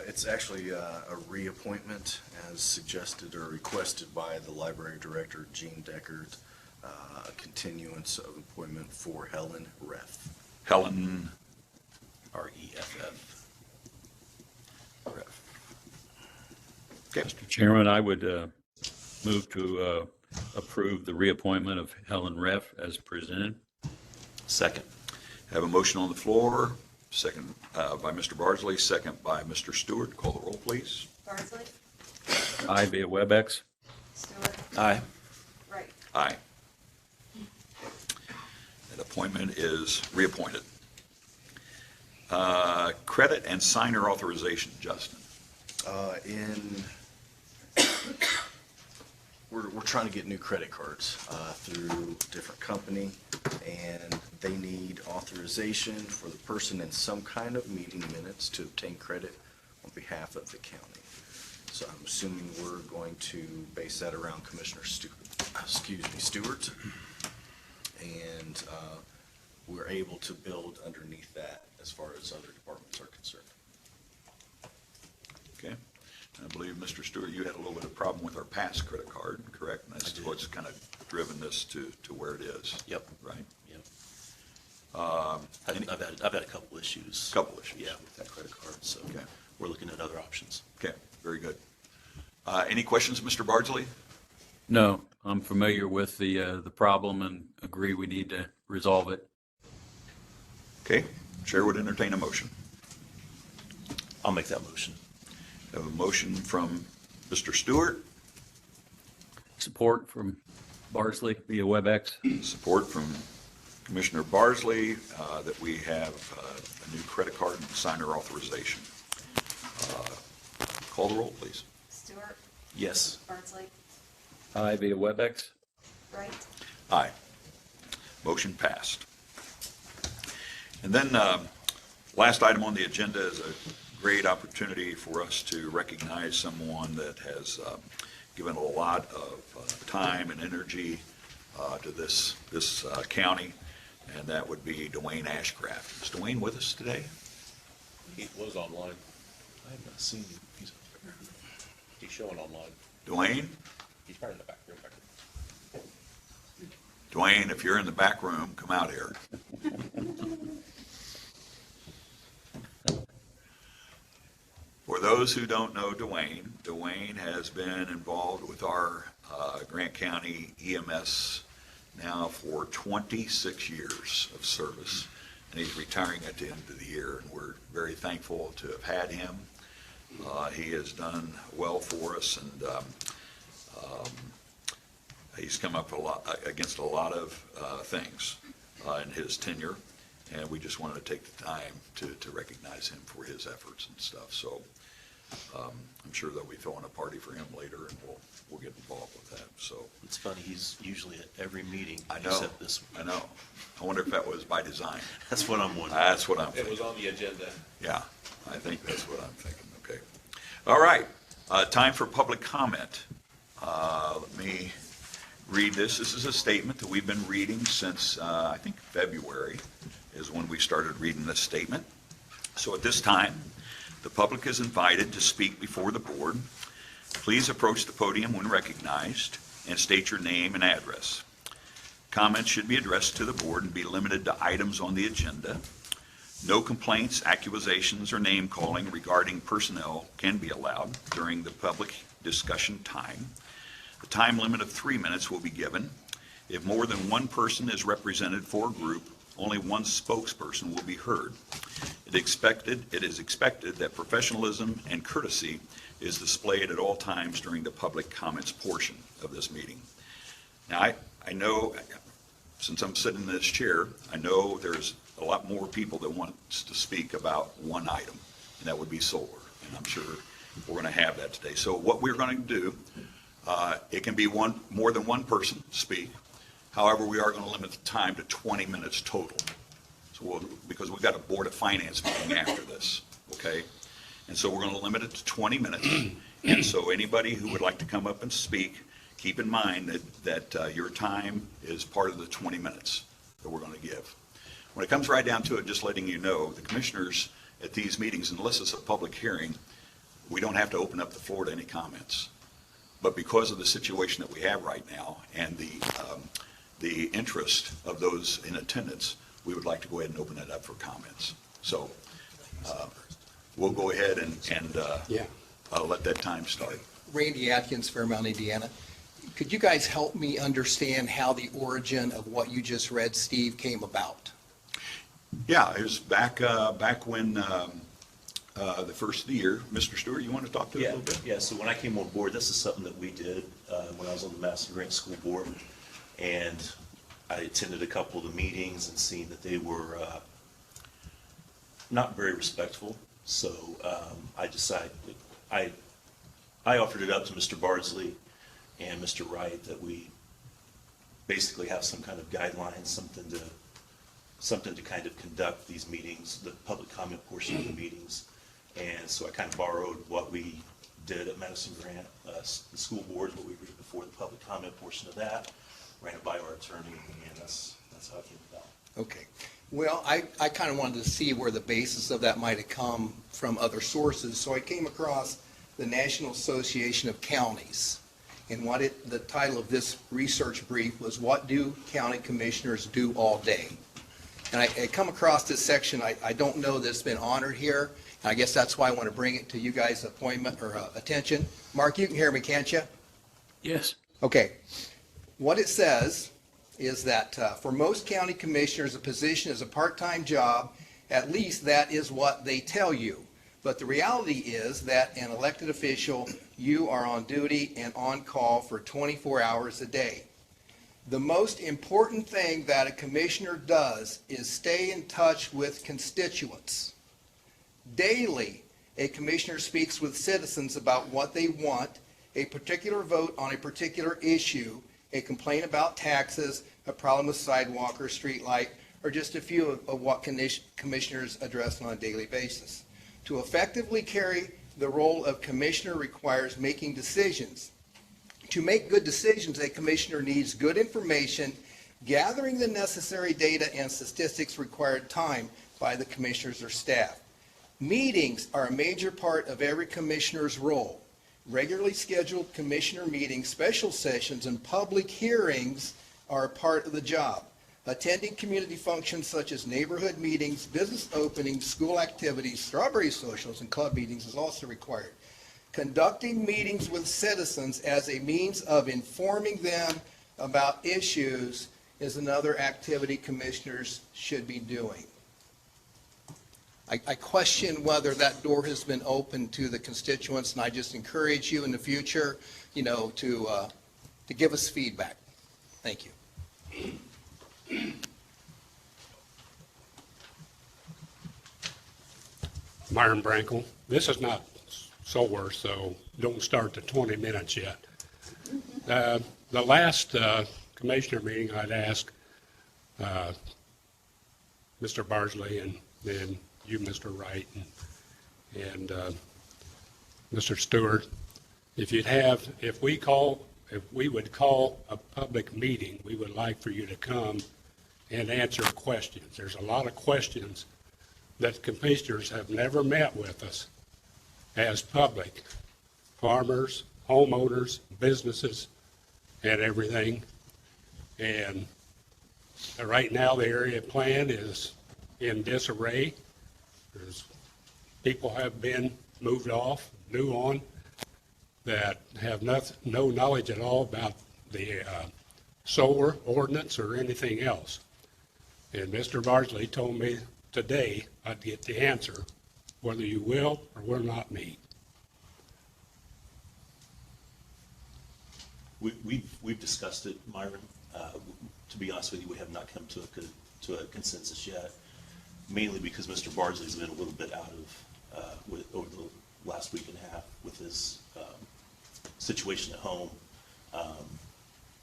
it's actually a reappointment as suggested or requested by the library director, Gene Deckard, a continuance of appointment for Helen Reff. Helen R-E-F-F. Reff. Okay, Mr. Chairman, I would move to approve the reappointment of Helen Reff as presented. Second. have a motion on the floor, second by Mr. Bardsley, second by Mr. Stewart. Call the roll, please. Bardsley, Aye via WebEx. Stewart, Aye. Wright. Aye. That appointment is reappointed. Credit and signer authorization, Justin. We're trying to get new credit cards through a different company, and they need authorization for the person in some kind of meeting minutes to obtain credit on behalf of the county. So I'm assuming we're going to base that around Commissioner Stewart. And we're able to build underneath that as far as other departments are concerned. Okay. I believe, Mr. Stewart, you had a little bit of problem with our past credit card, correct? And that's what's kind of driven this to where it is. Yep. Right? Yep. Any- I've had a couple issues. Couple issues. Yeah, with that credit card, so Okay. we're looking at other options. Okay, very good. Any questions, Mr. Bardsley? No, I'm familiar with the problem and agree we need to resolve it. Okay, Chair would entertain a motion. I'll make that motion. Have a motion from Mr. Stewart, Support from Bardsley via WebEx. support from Commissioner Bardsley, that we have a new credit card and signer authorization. Call the roll, please. Stewart, Yes. Bardsley, Aye via WebEx. Wright. Aye. Motion passed. And then, last item on the agenda is a great opportunity for us to recognize someone that has given a lot of time and energy to this county, and that would be Dwayne Ashcraft. Is Dwayne with us today? He was online. I have not seen you. He's showing online. Dwayne? He's probably in the back room. Dwayne, if you're in the back room, come out here. For those who don't know Dwayne, Dwayne has been involved with our Grant County EMS now for 26 years of service, and he's retiring at the end of the year, and we're very thankful to have had him. He has done well for us, and he's come up against a lot of things in his tenure, and we just wanted to take the time to recognize him for his efforts and stuff. So I'm sure they'll be throwing a party for him later, and we'll get involved with that. So It's funny, he's usually at every meeting I know, except this one. I know. I wonder if that was by design. That's what I'm wondering. That's what I'm It thinking. was on the agenda. Yeah, I think that's what I'm thinking, okay. All right, time for public comment. Let me read this. This is a statement that we've been reading since, I think February is when we started reading this statement. So at this time, the public is invited to speak before the board. Please approach the podium when recognized and state your name and address. Comments should be addressed to the board and be limited to items on the agenda. No complaints, accusations, or name calling regarding personnel can be allowed during the public discussion time. A time limit of 3 minutes will be given. If more than one person is represented for a group, only one spokesperson will be heard. It is expected that professionalism and courtesy is displayed at all times during the public comments portion of this meeting. Now, I know, since I'm sitting in this chair, I know there's a lot more people that wants to speak about one item, and that would be solar. And I'm sure we're going to have that today. So what we're going to do, it can be more than one person speak. However, we are going to limit the time to 20 minutes total. So because we've got a Board of Finance meeting after this, okay? And so we're going to limit it to 20 minutes. And so anybody who would like to come up and speak, keep in mind that your time is part of the 20 minutes that we're going to give. When it comes right down to it, just letting you know, the commissioners at these meetings, unless it's a public hearing, we don't have to open up the floor to any comments. But because of the situation that we have right now and the interest of those in attendance, we would like to go ahead and open it up for comments. So we'll go ahead and let that time start. Randy Atkins, Fairmount, Indiana. Could you guys help me understand how the origin of what you just read, Steve, came about? Yeah, it was back when the first of the year. Mr. Stewart, you want to talk to us a little bit? Yeah, so when I came on board, this is something that we did when I was on the Madison Grant School Board. And I attended a couple of the meetings and seen that they were not very respectful. So I decided, I offered it up to Mr. Bardsley and Mr. Wright that we basically have some kind of guidelines, something to kind of conduct these meetings, the public comment portion of the meetings. And so I kind of borrowed what we did at Madison Grant, the school board, what we read before the public comment portion of that, ran it by our attorney, and that's how it came about. Okay. Well, I kind of wanted to see where the basis of that might have come from other sources. So I came across the National Association of Counties. And the title of this research brief was, "What Do County Commissioners Do All Day?" And I come across this section. I don't know that it's been honored here. And I guess that's why I want to bring it to you guys' attention. Mark, you can hear me, can't you? Yes. Okay. What it says is that for most county commissioners, a position is a part-time job. At least that is what they tell you. But the reality is that an elected official, you are on duty and on call for 24 hours a day. The most important thing that a commissioner does is stay in touch with constituents. Daily, a commissioner speaks with citizens about what they want, a particular vote on a particular issue, a complaint about taxes, a problem with sidewalk or street light, or just a few of what commissioners address on a daily basis. To effectively carry the role of commissioner requires making decisions. To make good decisions, a commissioner needs good information. Gathering the necessary data and statistics required time by the commissioners or staff. Meetings are a major part of every commissioner's role. Regularly scheduled commissioner meetings, special sessions, and public hearings are a part of the job. Attending community functions such as neighborhood meetings, business openings, school activities, strawberry socials, and club meetings is also required. Conducting meetings with citizens as a means of informing them about issues is another activity commissioners should be doing. I question whether that door has been opened to the constituents, and I just encourage you in the future, to give us feedback. Thank you. Myron Brankle. This is not solar, so don't start the 20 minutes yet. The last commissioner meeting, I'd asked Mr. Barsley and then you, Mr. Wright, and Mr. Stewart, if we would call a public meeting, we would like for you to come and answer questions. There's a lot of questions that commissioners have never met with us as public, farmers, homeowners, businesses, and everything. And right now, the area plan is in disarray. People have been moved off, new on, that have no knowledge at all about the solar ordinance or anything else. And Mr. Barsley told me today I'd get the answer, whether you will or will not meet. We've discussed it, Myron. To be honest with you, we have not come to a consensus yet, mainly because Mr. Barsley's been a little bit out of, over the last week and a half with his situation at home.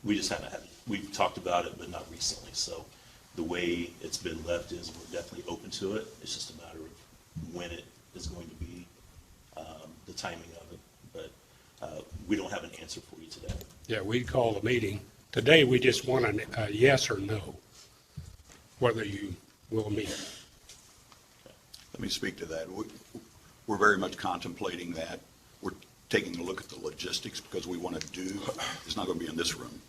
We just haven't we've talked about it, but not recently. So the way it's been left is we're definitely open to it. It's just a matter of when it is going to be, the timing of it. But we don't have an answer for you today. Yeah, we'd call a meeting. Today, we just want a yes or no, whether you will meet. Let me speak to that. We're very much contemplating that. We're taking a look at the logistics because we want to do, it's not going to be in this room.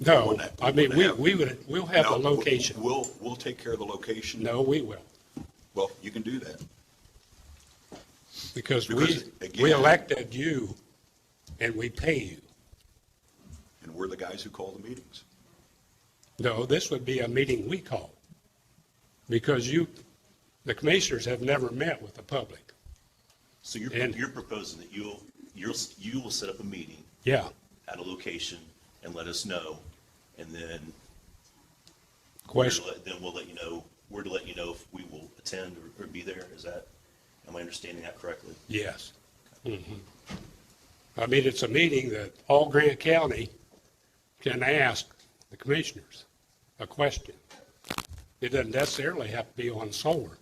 No, I mean, we'll have the location. We'll take care of the location. No, we will. Well, you can do that. Because Because, we again- elected you and we pay you. And we're the guys who call the meetings. No, this would be a meeting we call. Because the commissioners have never met with the public. So And- you're proposing that you will set up a meeting Yeah, at a location and let us know, and then question. then we'll let you know, we're to let you know if we will attend or be there. Am I understanding that correctly? Yes. Mhm. I mean, it's a meeting that all Grant County can ask the commissioners a question. It doesn't necessarily have to be on solar.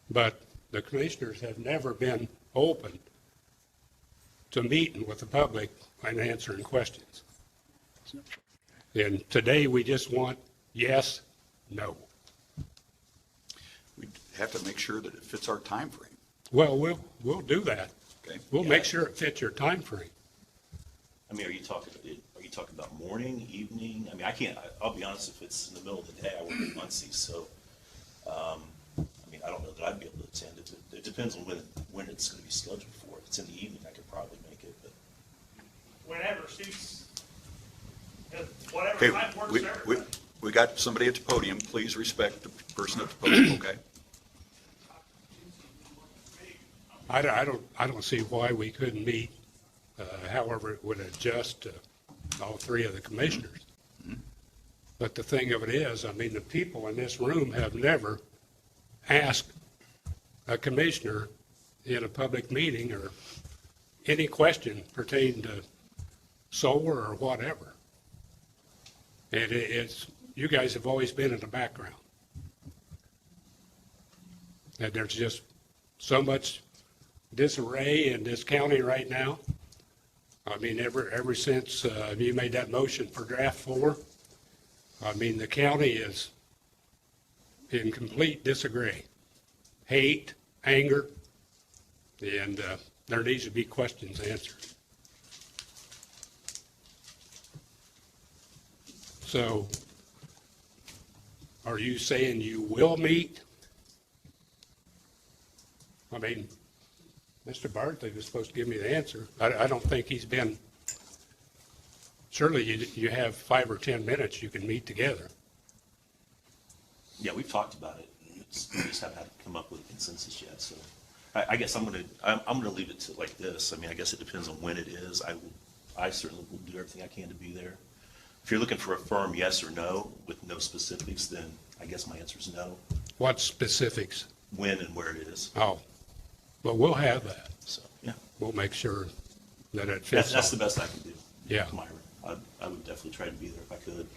But the commissioners have never been open to meeting with the public and answering questions. And today, we just want yes, no. We have to make sure that it fits our time frame. Well, we'll do that. Okay. We'll make sure it fits your time frame. I mean, are you talking about morning, evening? I mean, I'll be honest, if it's in the middle of the day, I work at Muncie, so, I mean, I don't know that I'd be able to attend. It depends on when it's going to be scheduled for. If it's in the evening, I could probably make it, but. Whenever suits, whatever Okay, time works we, for we, everybody. we got somebody at the podium. Please respect the person at the podium, okay? I don't see why we couldn't meet, however it would adjust to all three of the commissioners. But the thing of it is, I mean, the people in this room have never asked a commissioner in a public meeting or any question pertaining to solar or whatever. And you guys have always been in the background. And there's just so much disarray in this county right now. I mean, ever since you made that motion for draft 4, I mean, the county is in complete disarray, hate, anger, and there needs to be questions answered. So, are you saying you will meet? I mean, Mr. Bartley was supposed to give me the answer. I don't think he's been, surely you have 5 or 10 minutes you can meet together. Yeah, we've talked about it. We just haven't had to come up with a consensus yet, so I guess I'm gonna leave it to like this. I mean, I guess it depends on when it is. I certainly will do everything I can to be there. If you're looking for a firm yes or no with no specifics, then I guess my answer is no. What specifics? When and where it is. Oh, but we'll have that. So, yeah, We'll make sure that it fits. that's the all. best I can do. Yeah. Myra, I would definitely try to be there if I could.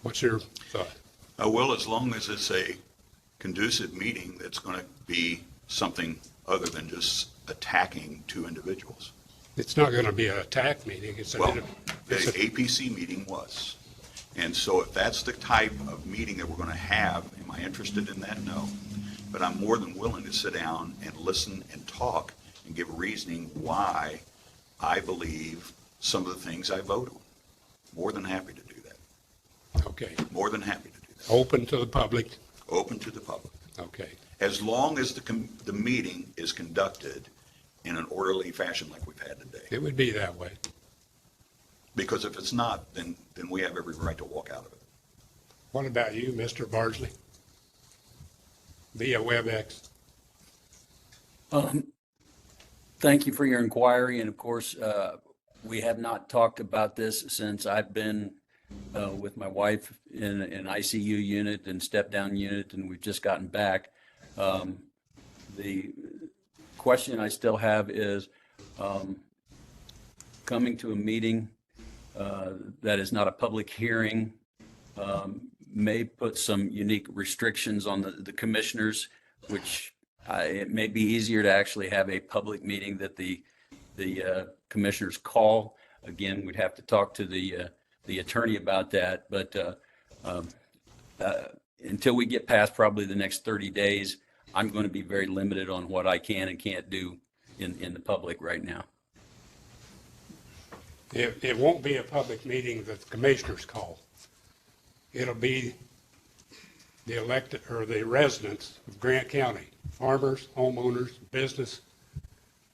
What's your thought? Well, as long as it's a conducive meeting that's going to be something other than just attacking two individuals. It's not going to be an attack meeting. Well, the APC meeting was. And so if that's the type of meeting that we're going to have, am I interested in that? No. But I'm more than willing to sit down and listen and talk and give reasoning why I believe some of the things I vote on. More than happy to do that. Okay. More than happy to do that. Open to the public. Open to the public. Okay. As long as the meeting is conducted in an orderly fashion like we've had today. It would be that way. Because if it's not, then we have every right to walk out of it. What about you, Mr. Bardsley? Via WebEx. Thank you for your inquiry, and of course, we have not talked about this since I've been with my wife in an ICU unit and step-down unit, and we've just gotten back. The question I still have is coming to a meeting that is not a public hearing may put some unique restrictions on the commissioners, which it may be easier to actually have a public meeting that the commissioners call. Again, we'd have to talk to the attorney about that, but until we get past probably the next 30 days, I'm going to be very limited on what I can and can't do in the public right now. It won't be a public meeting that the commissioners call. It'll be the elected or the residents of Grant County, farmers, homeowners, business,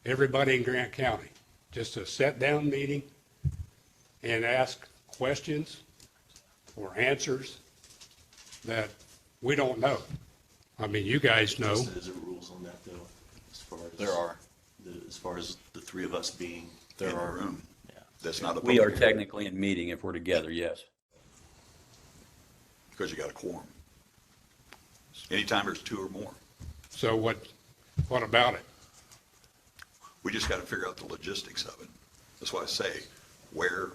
everybody in Grant County. Just a sit-down meeting and ask questions or answers that we don't know. I mean, you guys know. Is there rules on that, though? As far as There are. As far as the three of us being In the room. Yeah. That's not a We are public hearing, technically in meeting if we're together, yes. because you got a quorum. Anytime there's two or more. So what about it? We just got to figure out the logistics of it. That's why I say, where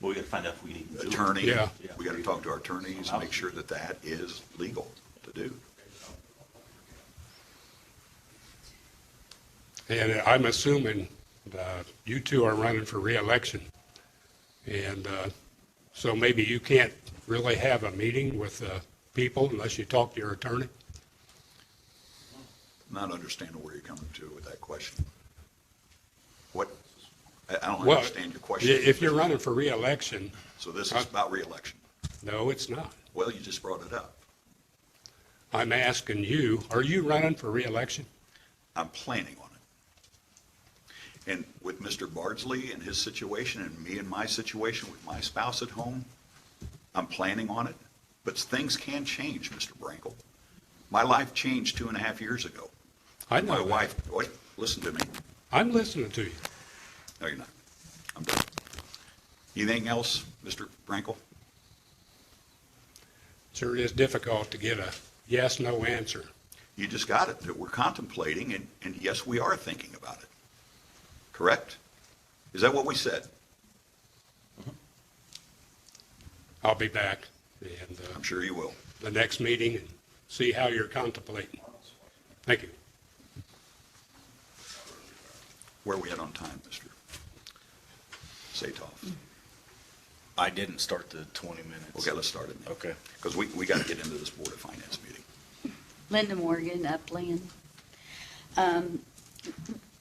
Well, we got to find out if we can even do it. attorney, Yeah. we got to talk to our attorneys, make sure that that is legal to do. And I'm assuming you two are running for reelection. And so maybe you can't really have a meeting with people unless you talk to your attorney? Not understanding where you're coming to with that question. What, I don't Well, understand your question. if you're running for reelection, So this is about reelection. no, it's not. Well, you just brought it up. I'm asking you, are you running for reelection? I'm planning on it. And with Mr. Bardsley and his situation and me and my situation with my spouse at home, I'm planning on it. But things can change, Mr. Brankel. My life changed 2.5 years ago. I know My that. wife, wait, listen to me. I'm listening to you. No, you're not. I'm done. Anything else, Mr. Brankel? Sure is difficult to get a yes, no answer. You just got it, that we're contemplating, and yes, we are thinking about it. Correct? Is that what we said? I'll be back and I'm sure you will. the next meeting and see how you're contemplating. Thank you. Where are we at on time, Mr. Satoff? I didn't start the 20 minutes. Okay, let's start it now. Okay. Because we got to get into this Board of Finance meeting. Linda Morgan, Upland.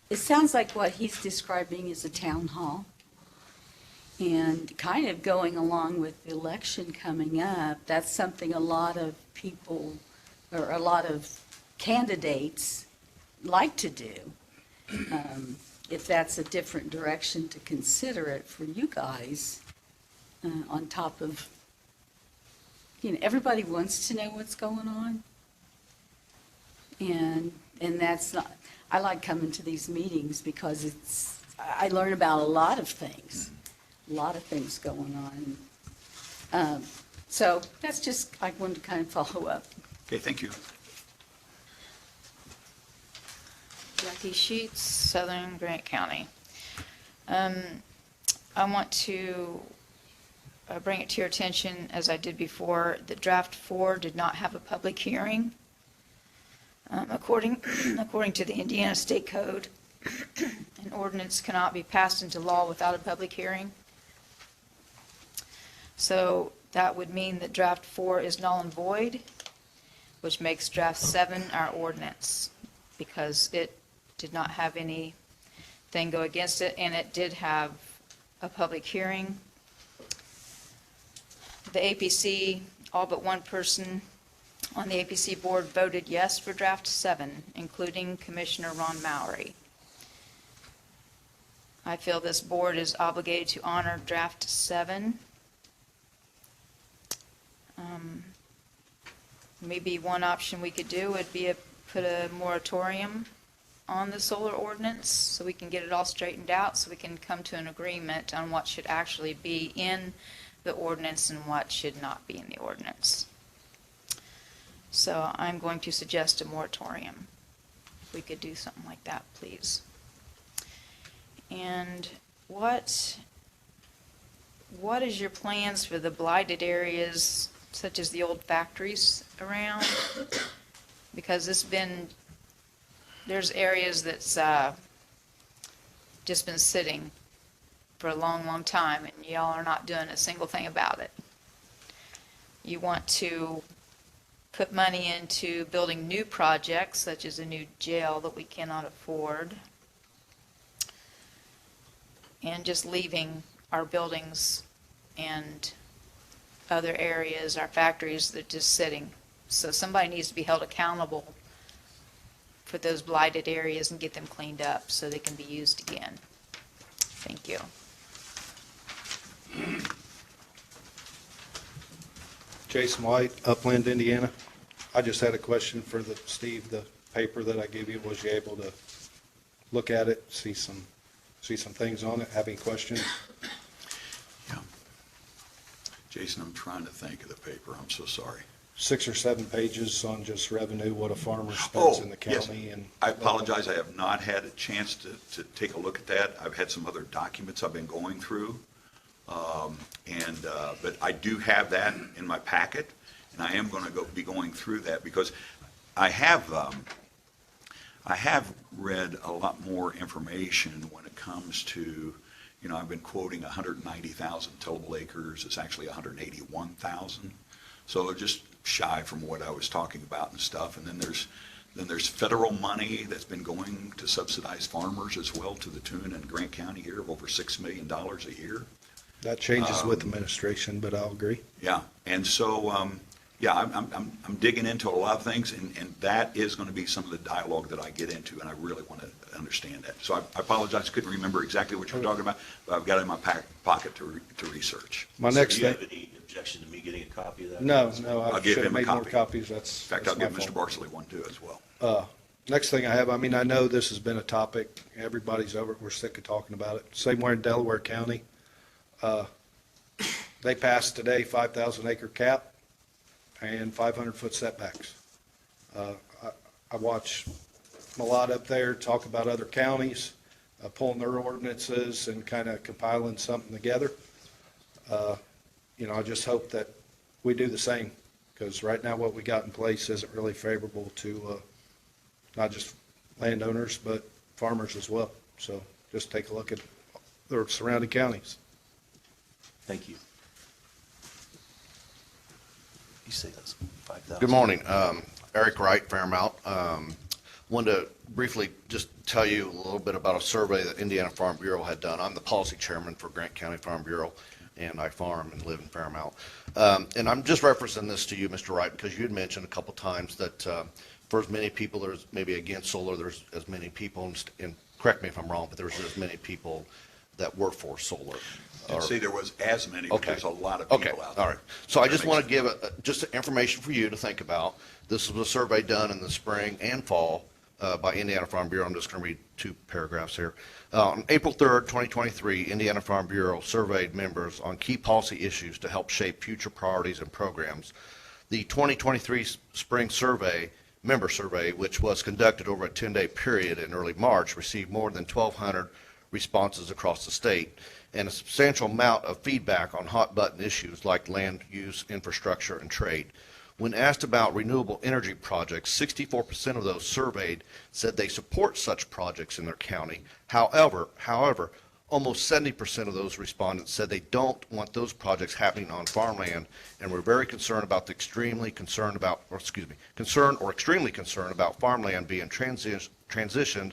It sounds like what he's describing is a town hall. And kind of going along with the election coming up, that's something a lot of people, or a lot of candidates like to do. If that's a different direction to consider it for you guys, on top of, everybody wants to know what's going on. And that's not, I like coming to these meetings because I learn about a lot of things going on. So that's just, I wanted to kind of follow up. Okay, thank you. Jackie Sheets, Southern Grant County. I want to bring it to your attention, as I did before, that Draft 4 did not have a public hearing. According to the Indiana State Code, an ordinance cannot be passed into law without a public hearing. So that would mean that Draft 4 is null and void, which makes Draft 7 our ordinance, because it did not have anything go against it, and it did have a public hearing. The APC, all but one person on the APC board voted yes for Draft 7, including Commissioner Ron Mowry. I feel this board is obligated to honor Draft 7. Maybe one option we could do would be put a moratorium on the solar ordinance so we can get it all straightened out, so we can come to an agreement on what should actually be in the ordinance and what should not be in the ordinance. So I'm going to suggest a moratorium. If we could do something like that, please. And what is your plans for the blighted areas such as the old factories around? Because there's areas that's just been sitting for a long, long time, and y'all are not doing a single thing about it. You want to put money into building new projects, such as a new jail that we cannot afford, and just leaving our buildings and other areas, our factories, that are just sitting. So somebody needs to be held accountable for those blighted areas and get them cleaned up so they can be used again. Thank you. Jason White, Upland, Indiana. I just had a question for Steve. The paper that I gave you, was you able to look at it, see some things on it, have any questions? Yeah. Jason, I'm trying to think of the paper. I'm so sorry. 6 or 7 pages on just revenue, what a farmer spends in the yes. county. And I apologize. I have not had a chance to take a look at that. I've had some other documents I've been going through. But I do have that in my packet, and I am going to be going through that because I have read a lot more information when it comes to, I've been quoting 190,000 tillable acres. It's actually 181,000. So just shy from what I was talking about and stuff. And then there's federal money that's been going to subsidize farmers as well, to the tune in Grant County here of over $6 million a year. that changes with administration, but I'll agree. Yeah, and so, I'm digging into a lot of things, and that is going to be some of the dialogue that I get into, and I really want to understand that. So I apologize, couldn't remember exactly what you're talking about, but I've got it in my pocket to research. My So next do you thing. have any objection to me getting a copy of that? No, I'll I give should have him a made more copy. copies. In fact, I'll give Mr. Barsley one too as well. Next thing I have, I know this has been a topic, everybody's over it, we're sick of talking about it. Same way in Delaware County. They passed today 5,000 acre cap and 500-foot setbacks. I watch a lot up there talk about other counties, pulling their ordinances and kind of compiling something together. I just hope that we do the same, because right now what we got in place isn't really favorable to not just landowners, but farmers as well. So just take a look at the surrounding counties. Thank you. You say that's 5,000. Good morning. Eric Wright, Fairmount. Wanted to briefly just tell you a little bit about a survey that Indiana Farm Bureau had done. I'm the policy chairman for Grant County Farm Bureau, and I farm and live in Fairmount. And I'm just referencing this to you, Mr. Wright, because you had mentioned a couple times that for as many people there's maybe against solar, there's as many people, and correct me if I'm wrong, but there's as many people that were for solar. Didn't say there was as many, but Okay. there's a lot of Okay, people out there. all right. So I That just makes want to give just information for you to think about. This was a survey done in the spring and fall by Indiana Farm Bureau. I'm just going to read 2 paragraphs here. On April 3rd, 2023, Indiana Farm Bureau surveyed members on key policy issues to help shape future priorities and programs. The 2023 spring survey, member survey, which was conducted over a 10-day period in early March, received more than 1,200 responses across the state and a substantial amount of feedback on hot-button issues like land use, infrastructure, and trade. When asked about renewable energy projects, 64% of those surveyed said they support such projects in their county. However, almost 70% of those respondents said they don't want those projects happening on farmland and were very concerned about concerned or extremely concerned about farmland being transitioned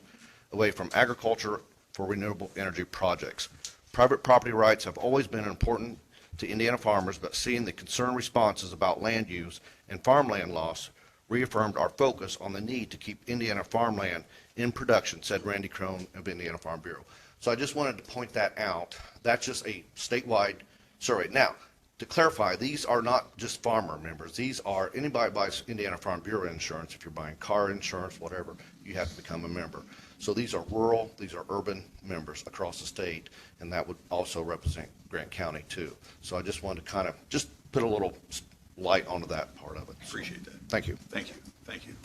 away from agriculture for renewable energy projects. Private property rights have always been important to Indiana farmers, but seeing the concerned responses about land use and farmland loss reaffirmed our focus on the need to keep Indiana farmland in production, said Randy Crone of Indiana Farm Bureau. So I just wanted to point that out. That's just a statewide survey. Now, to clarify, these are not just farmer members. These are anybody that buys Indiana Farm Bureau insurance. If you're buying car insurance, whatever, you have to become a member. So these are rural, these are urban members across the state, and that would also represent Grant County too. So I just wanted to kind of just put a little light onto that part of it. Appreciate that. Thank you. Thank you. Thank you.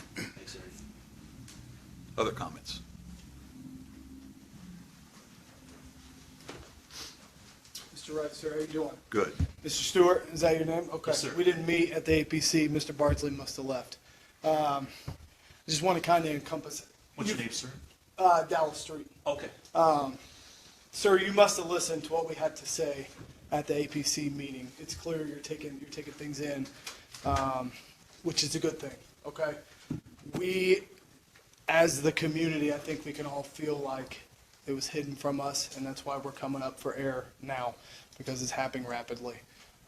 Other comments? Mr. Wright, sir, how you doing? Good. Mr. Stewart, is that your name? Okay. Yes, sir. We didn't meet at the APC. Mr. Bardsley must have left. I just want to kind of encompass. What's your name, sir? Dallas Street. Okay. Sir, you must have listened to what we had to say at the APC meeting. It's clear you're taking things in, which is a good thing, okay? We, as the community, I think we can all feel like it was hidden from us, and that's why we're coming up for air now, because it's happening rapidly.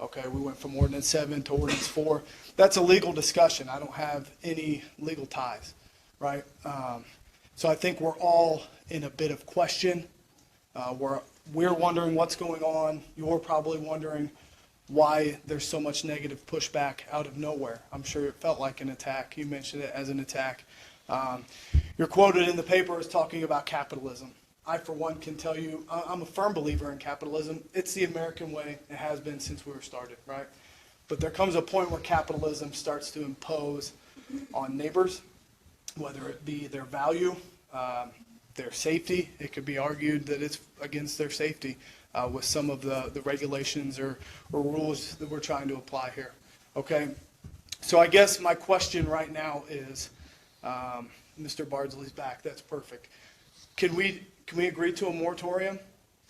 Okay, we went from ordinance 7 to ordinance 4. That's a legal discussion. I don't have any legal ties, right? So I think we're all in a bit of question. We're wondering what's going on. You're probably wondering why there's so much negative pushback out of nowhere. I'm sure it felt like an attack. You mentioned it as an attack. You're quoted in the paper as talking about capitalism. I, for one, can tell you I'm a firm believer in capitalism. It's the American way. It has been since we were started, right? But there comes a point where capitalism starts to impose on neighbors, whether it be their value, their safety. It could be argued that it's against their safety with some of the regulations or rules that we're trying to apply here. Okay? So I guess my question right now is, Mr. Bardsley's back. That's perfect. Can we agree to a moratorium?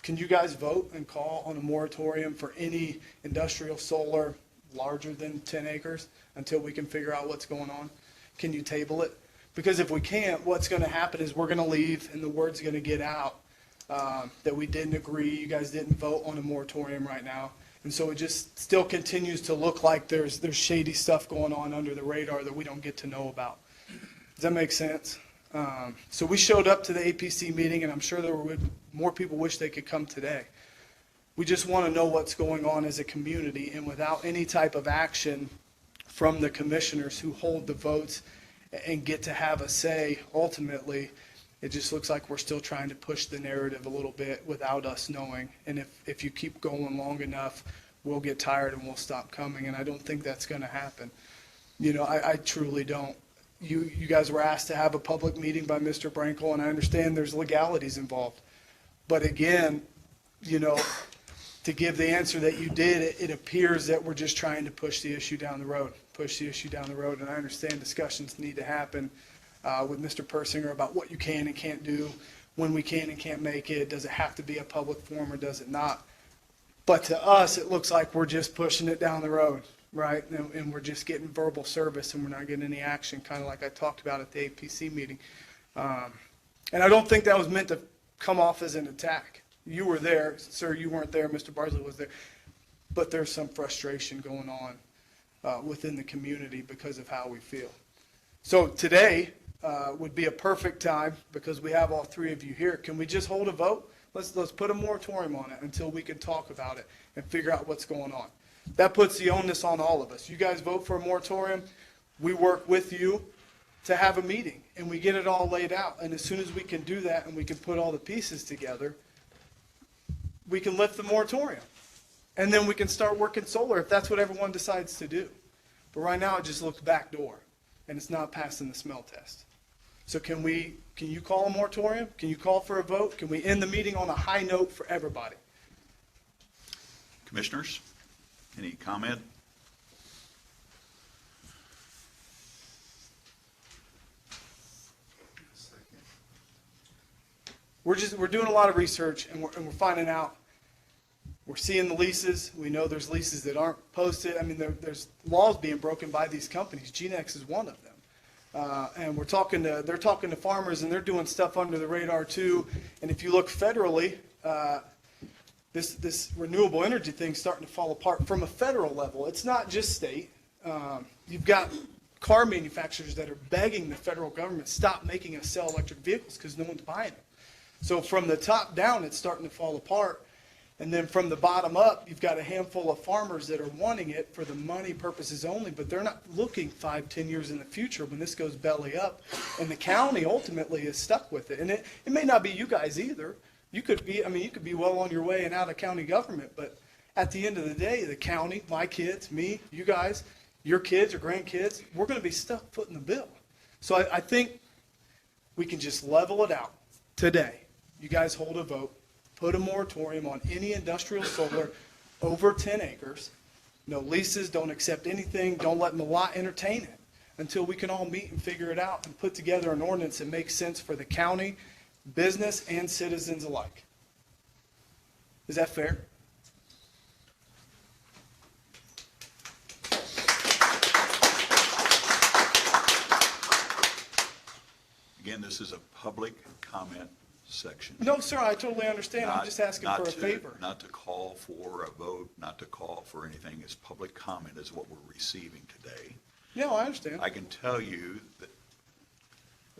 Can you guys vote and call on a moratorium for any industrial solar larger than 10 acres until we can figure out what's going on? Can you table it? Because if we can't, what's going to happen is we're going to leave and the word's going to get out that we didn't agree, you guys didn't vote on a moratorium right now. And so it just still continues to look like there's shady stuff going on under the radar that we don't get to know about. Does that make sense? So we showed up to the APC meeting, and I'm sure there were more people wish they could come today. We just want to know what's going on as a community, and without any type of action from the commissioners who hold the votes and get to have a say, ultimately, it just looks like we're still trying to push the narrative a little bit without us knowing. And if you keep going long enough, we'll get tired and we'll stop coming, and I don't think that's going to happen. You know, I truly don't. You guys were asked to have a public meeting by Mr. Brankel, and I understand there's legalities involved. But again, you know, to give the answer that you did, it appears that we're just trying to push the issue down the road, And I understand discussions need to happen with Mr. Persinger about what you can and can't do, when we can and can't make it. Does it have to be a public forum or does it not? But to us, it looks like we're just pushing it down the road. Right, and we're just getting verbal service and we're not getting any action, kind of like I talked about at the APC meeting. And I don't think that was meant to come off as an attack. You were there, sir, you weren't there, Mr. Bardsley was there. But there's some frustration going on within the community because of how we feel. So today would be a perfect time, because we have all three of you here. Can we just hold a vote? Let's put a moratorium on it until we can talk about it and figure out what's going on. That puts the onus on all of us. You guys vote for a moratorium. We work with you to have a meeting, and we get it all laid out. And as soon as we can do that and we can put all the pieces together, we can lift the moratorium. And then we can start working solar if that's what everyone decides to do. But right now, it just looks backdoor, and it's not passing the smell test. So can you call a moratorium? Can you call for a vote? Can we end the meeting on a high note for everybody? Commissioners, any comment? We're doing a lot of research, and we're finding out. We're seeing the leases. We know there's leases that aren't posted. I mean, there's laws being broken by these companies. GeneX is one of them. And they're talking to farmers, and they're doing stuff under the radar too. And if you look federally, this renewable energy thing's starting to fall apart from a federal level. It's not just state. You've got car manufacturers that are begging the federal government, stop making us sell electric vehicles because no one's buying them. So from the top down, it's starting to fall apart. And then from the bottom up, you've got a handful of farmers that are wanting it for the money purposes only, but they're not looking 5-10 years in the future when this goes belly up. And the county ultimately is stuck with it. And it may not be you guys either. You could be well on your way and out of county government, but at the end of the day, the county, my kids, me, you guys, your kids or grandkids, we're going to be stuck footing the bill. So I think we can just level it out today. You guys hold a vote. Put a moratorium on any industrial solar over 10 acres. No leases, don't accept anything, don't let Malott entertain it until we can all meet and figure it out and put together an ordinance that makes sense for the county, business, and citizens alike. Is that fair? Again, this is a public comment section. No, sir, I totally understand. I'm just asking for a favor. Not to call for a vote, not to call for anything. It's public comment is what we're receiving today. No, I understand. I can tell you that.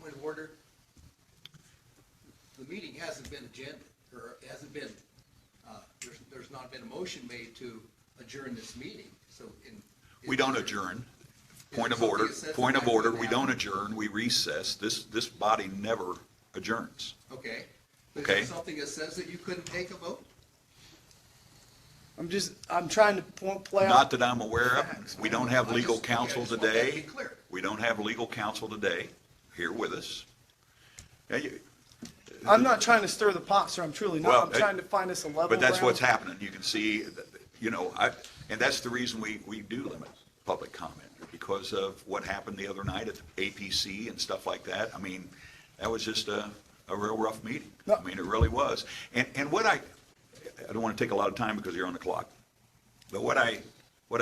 Point of order. The meeting hasn't been agended, or hasn't been, there's not been a motion made to adjourn this meeting, so. We don't adjourn. Point of order, we don't adjourn, we recess. This body never adjourns. Okay. Is Okay. there something that says that you couldn't take a vote? I'm trying to play out. Not that I'm aware of. We don't have legal I counsel just want that to be today. clear. We don't have legal counsel today here with us. Yeah, I'm not trying to stir the pot, sir. I'm truly not. Well, I'm trying to find us a level But that's ground. what's happening. You can see, and that's the reason we do limit public comment, because of what happened the other night at the APC and stuff like that. I mean, that was just a real rough meeting. No. I mean, it really was. And what I don't want to take a lot of time because you're on the clock, but what I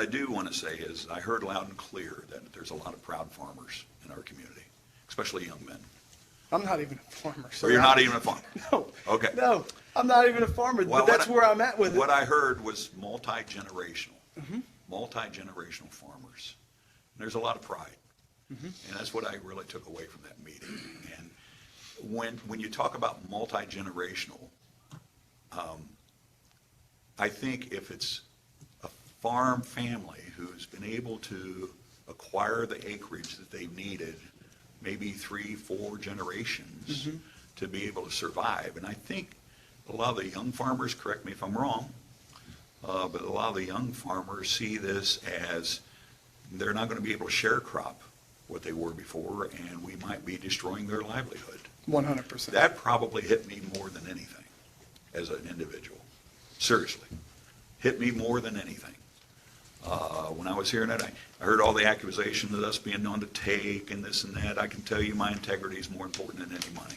do want to say is I heard loud and clear that there's a lot of proud farmers in our community, especially young men. I'm not even a farmer, sir. Or you're not even a farmer? No. Okay. No, I'm not even a farmer, Well, but that's where I'm at with it. What I heard was multi-generational, multi-generational farmers. And there's a lot of pride. And that's what I really took away from that meeting. And when you talk about multi-generational, I think if it's a farm family who's been able to acquire the acreage that they've needed, maybe 3-4 generations to be able to survive. And I think a lot of the young farmers, correct me if I'm wrong, but a lot of the young farmers see this as they're not going to be able to share crop what they were before, and we might be destroying their livelihood. 100%. That probably hit me more than anything as an individual. Seriously. Hit me more than anything. When I was hearing it, I heard all the accusations of us being known to take and this and that. I can tell you my integrity is more important than any money.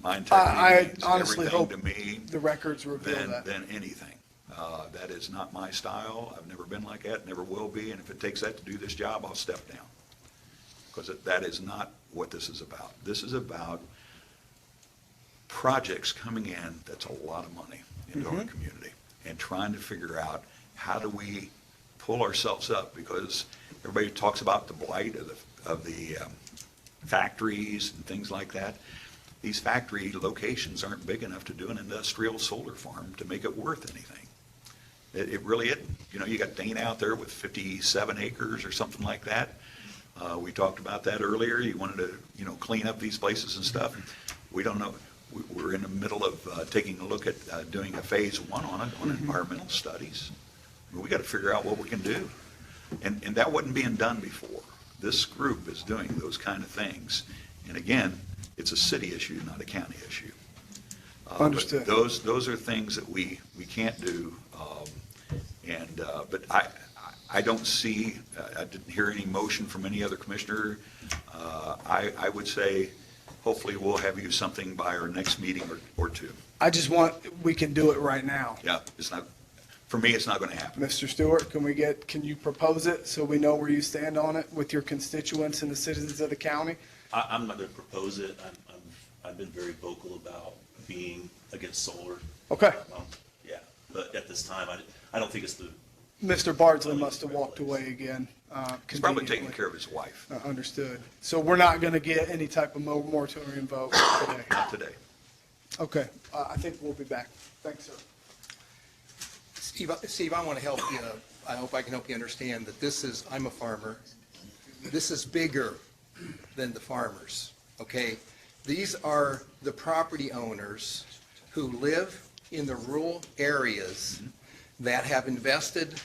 My integrity I means honestly everything hope to me the records reveal that. than anything. That is not my style. I've never been like that, never will be. And if it takes that to do this job, I'll step down. Because that is not what this is about. This is about projects coming in that's a lot of money into our community and trying to figure out how do we pull ourselves up, because everybody talks about the blight of the factories and things like that. These factory locations aren't big enough to do an industrial solar farm to make it worth anything. It really isn't. You know, you got Dana out there with 57 acres or something like that. We talked about that earlier. You wanted to, you know, clean up these places and stuff. We don't know. We're in the middle of taking a look at doing a phase one on it, on environmental studies. We got to figure out what we can do. And that wasn't being done before. This group is doing those kind of things. And again, it's a city issue, not a county issue. Understood. But those are things that we can't do. But I don't see, I didn't hear any motion from any other commissioner. I would say, hopefully we'll have you something by our next meeting or two. I just want, we can do it right now. Yeah, it's not, for me, it's not going to happen. Mr. Stewart, can you propose it so we know where you stand on it with your constituents and the citizens of the county? I'm not going to propose it. I've been very vocal about being against solar. Okay. Yeah, but at this time, I don't think it's the. Mr. Bardsley must have walked away again. He's probably conveniently. taking care of his wife. Understood. So we're not going to get any type of moratorium vote today? Not today. Okay, I think we'll be back. Thanks, sir. Steve, I want to help you. I hope I can help you understand that I'm a farmer. This is bigger than the farmers, okay? These are the property owners who live in the rural areas that have invested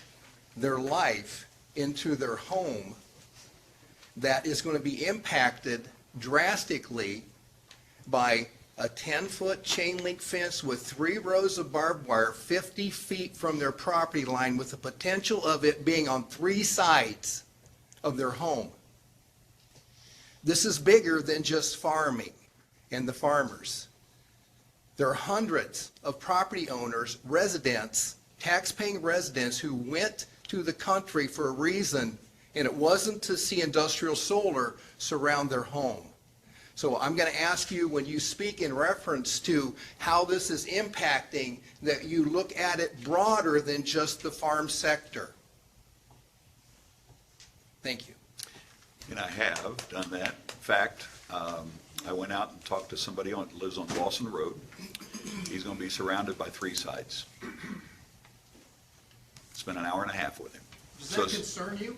their life into their home that is going to be impacted drastically by a 10-foot chain link fence with 3 rows of barbed wire 50 feet from their property line, with the potential of it being on 3 sides of their home. This is bigger than just farming and the farmers. There are hundreds of property owners, residents, tax-paying residents who went to the country for a reason, and it wasn't to see industrial solar surround their home. So I'm going to ask you, when you speak in reference to how this is impacting, that you look at it broader than just the farm sector. Thank you. And I have done that. In fact, I went out and talked to somebody that lives on Lawson Road. He's going to be surrounded by 3 sites. Spent an hour and a half with him. Does that concern you?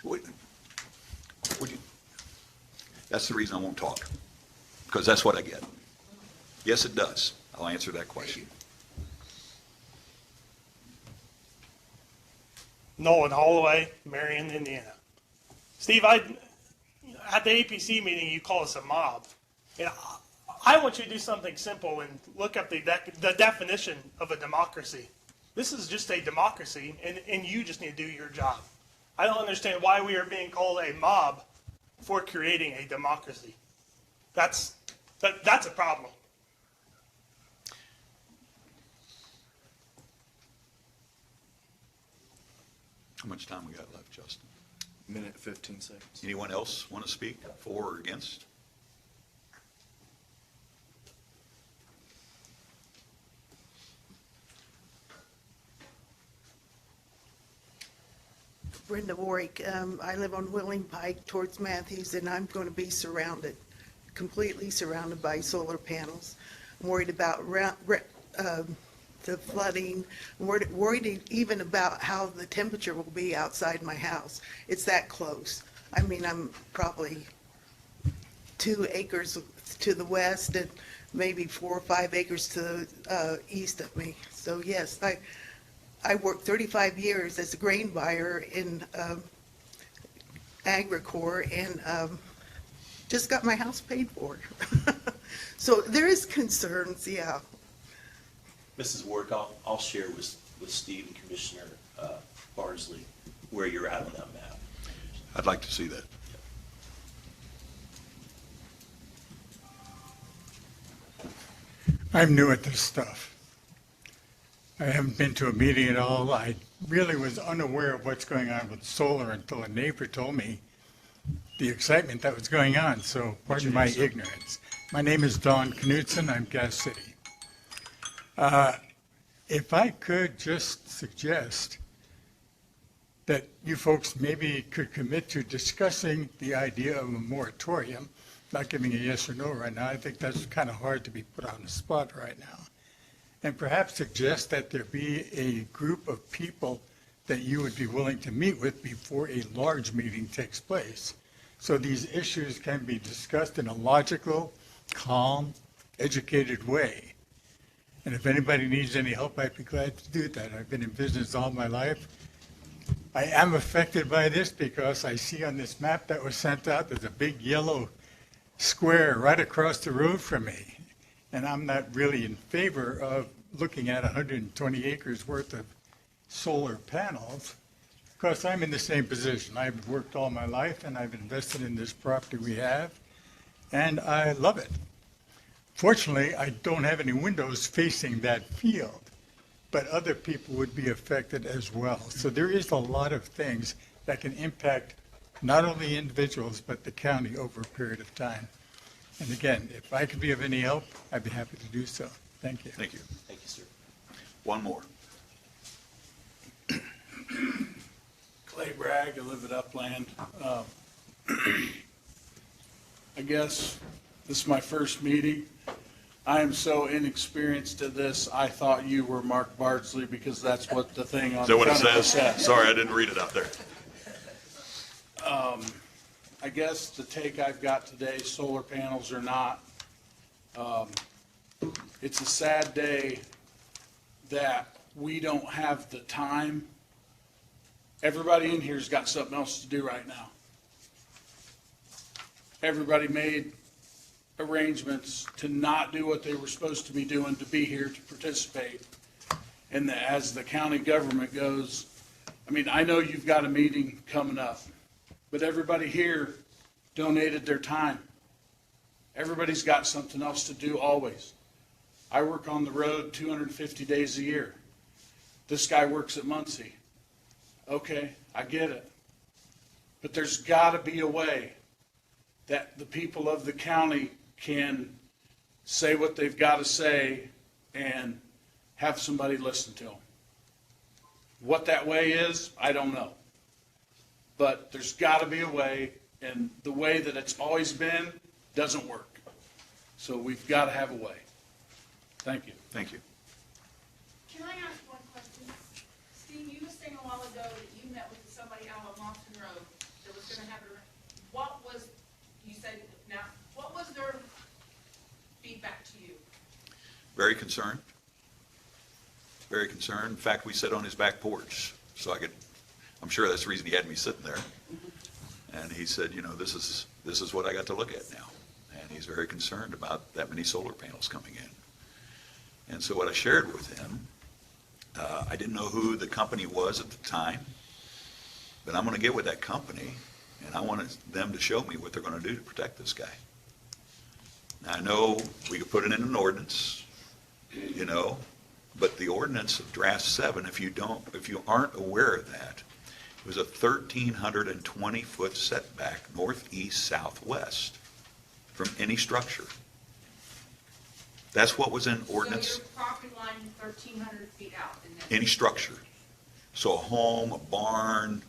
Would you? That's the reason I won't talk, because that's what I get. Yes, it does. I'll answer that question. Nolan Holloway, Marion, Indiana. Steve, at the APC meeting, you call us a mob. And I want you to do something simple and look up the definition of a democracy. This is just a democracy, and you just need to do your job. I don't understand why we are being called a mob for creating a democracy. That's a problem. How much time we got left, Justin? Minute, 15 seconds. Anyone else want to speak for or against? Brenda Warwick. I live on Willing Pike towards Matthews, and I'm going to be completely surrounded by solar panels. I'm worried about the flooding. I'm worried even about how the temperature will be outside my house. It's that close. I mean, I'm probably 2 acres to the west and maybe 4 or 5 acres to the east of me. So yes, I worked 35 years as a grain buyer in Agricor, and just got my house paid for. So there is concerns, yeah. Mrs. Warwick, I'll share with Steve and Commissioner Bardsley where you're at on that map. I'd like to see that. I'm new at this stuff. I haven't been to a meeting at all. I really was unaware of what's going on with solar until a neighbor told me the excitement that was going on, so pardon my ignorance. My name is Don Knudsen. I'm Gas City. If I could just suggest that you folks maybe could commit to discussing the idea of a moratorium, not giving a yes or no right now. I think that's kind of hard to be put on the spot right now. And perhaps suggest that there be a group of people that you would be willing to meet with before a large meeting takes place. So these issues can be discussed in a logical, calm, educated way. And if anybody needs any help, I'd be glad to do that. I've been in business all my life. I am affected by this because I see on this map that was sent out, there's a big yellow square right across the road from me. And I'm not really in favor of looking at 120 acres worth of solar panels, because I'm in the same position. I've worked all my life and I've invested in this property we have, and I love it. Fortunately, I don't have any windows facing that field, but other people would be affected as well. So there is a lot of things that can impact not only individuals, but the county over a period of time. And again, if I could be of any help, I'd be happy to do so. Thank you. Thank you. Thank you, sir. One more. Clay Bragg, I live at Upland. I guess this is my first meeting. I am so inexperienced at this, I thought you were Mark Bardsley because that's what the thing on Is the that what it front of it says? says. Sorry, I didn't read it out there. I guess the take I've got today, solar panels or not, it's a sad day that we don't have the time. Everybody in here's got something else to do right now. Everybody made arrangements to not do what they were supposed to be doing to be here to participate. And as the county government goes, I mean, I know you've got a meeting coming up, but everybody here donated their time. Everybody's got something else to do always. I work on the road 250 days a year. This guy works at Muncie. Okay, I get it. But there's got to be a way that the people of the county can say what they've got to say and have somebody listen to them. What that way is, I don't know. But there's got to be a way, and the way that it's always been doesn't work. So we've got to have a way. Thank you. Thank you. Can I ask one question? Steve, you were saying a while ago that you met with somebody out on Lofton Road that was gonna have a, what was, you said, now, what was their feedback to you? Very concerned. Very concerned. In fact, we sat on his back porch, so I could, I'm sure that's the reason he had me sitting there. And he said, you know, this is what I got to look at now. And he's very concerned about that many solar panels coming in. And so what I shared with him, I didn't know who the company was at the time, but I'm going to get with that company, and I wanted them to show me what they're going to do to protect this guy. Now, I know we could put it in an ordinance, you know, but the ordinance of draft 7, if you aren't aware of that, it was a 1,320-foot setback northeast, southwest from any structure. That's what was in ordinance. So your property line 1,300 feet out in that. Any structure. So a home, a barn,